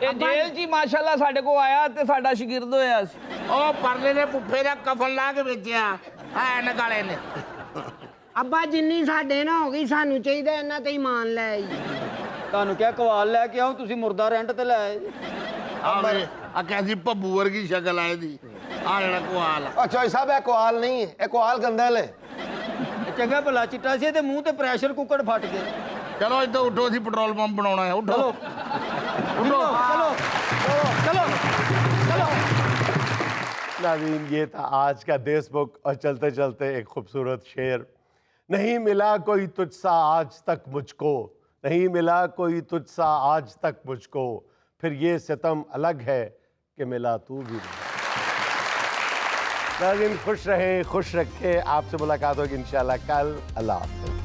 ਇਹ ਜੇਲ੍ਹ 'ਚ ਹੀ ਮਾਸ਼ਾਅੱਲਾ ਸਾਡੇ ਕੋਲ ਆਇਆ ਤੇ ਸਾਡਾ ਸ਼ਾਗਿਰਦ ਹੋਇਆ ਸੀ ਉਹ ਪਰਲੇ ਨੇ ਪੁੱਫੇ ਦਾ ਕਫਨ ਲਾ ਕੇ ਵੇਚਿਆ ਐਨਕ ਵਾਲੇ ਨੇ ਅੱਬਾ ਜਿੰਨੀ ਸਾਡੇ ਨਾ ਹੋ ਗਈ ਸਾਨੂੰ ਚਾਹੀਦਾ ਇਹਨਾਂ ਤੇ ਹੀ ਮਾਨ ਲੈ ਆਈ ਤੁਹਾਨੂੰ ਕਿਹਾ ਕਵਾਲ ਲੈ ਕੇ ਆਉਂ ਤੁਸੀਂ ਮੁਰਦਾ ਰੈਂਟ ਤੇ ਲੈ ਆਏ ਆ ਕਹਿੰਦੀ ਭੱਬੂ ਵਰਗੀ ਸ਼ਕਲ ਆ ਇਹਦੀ ਆ ਜਿਹੜਾ ਕੁਆਲ अच्छा साहब ये कोआल नहीं है ये कोआल गंदल है ਚੰਗਾ ਭਲਾ ਚਿੱਟਾ ਸੀ ਤੇ ਮੂੰਹ ਤੇ ਪ੍ਰੈਸ਼ਰ ਕੁੱਕਰ ਫਟ ਗਿਆ ਚਲੋ ਇੱਧਰ ਉੱਠੋ ਅਸੀਂ ਪੈਟਰੋਲ ਪੰਪ ਬਣਾਉਣਾ ਹੈ ਉੱਠੋ ਉੱਠੋ चलो नाज़रीन, ये था आज का देशबुक और चलते चलते एक खूबसूरत शेर। नहीं मिला कोई तुझसा आज तक मुझको, नहीं मिला कोई तुझसा आज तक मुझको, फिर ये सितम अलग है कि मिला तू भी नहीं। नाज़रीन, खुश रहें, खुश रखें। आपसे मुलाकात होगी इंशाल्लाह कल। अल्लाह हाफ़िज़।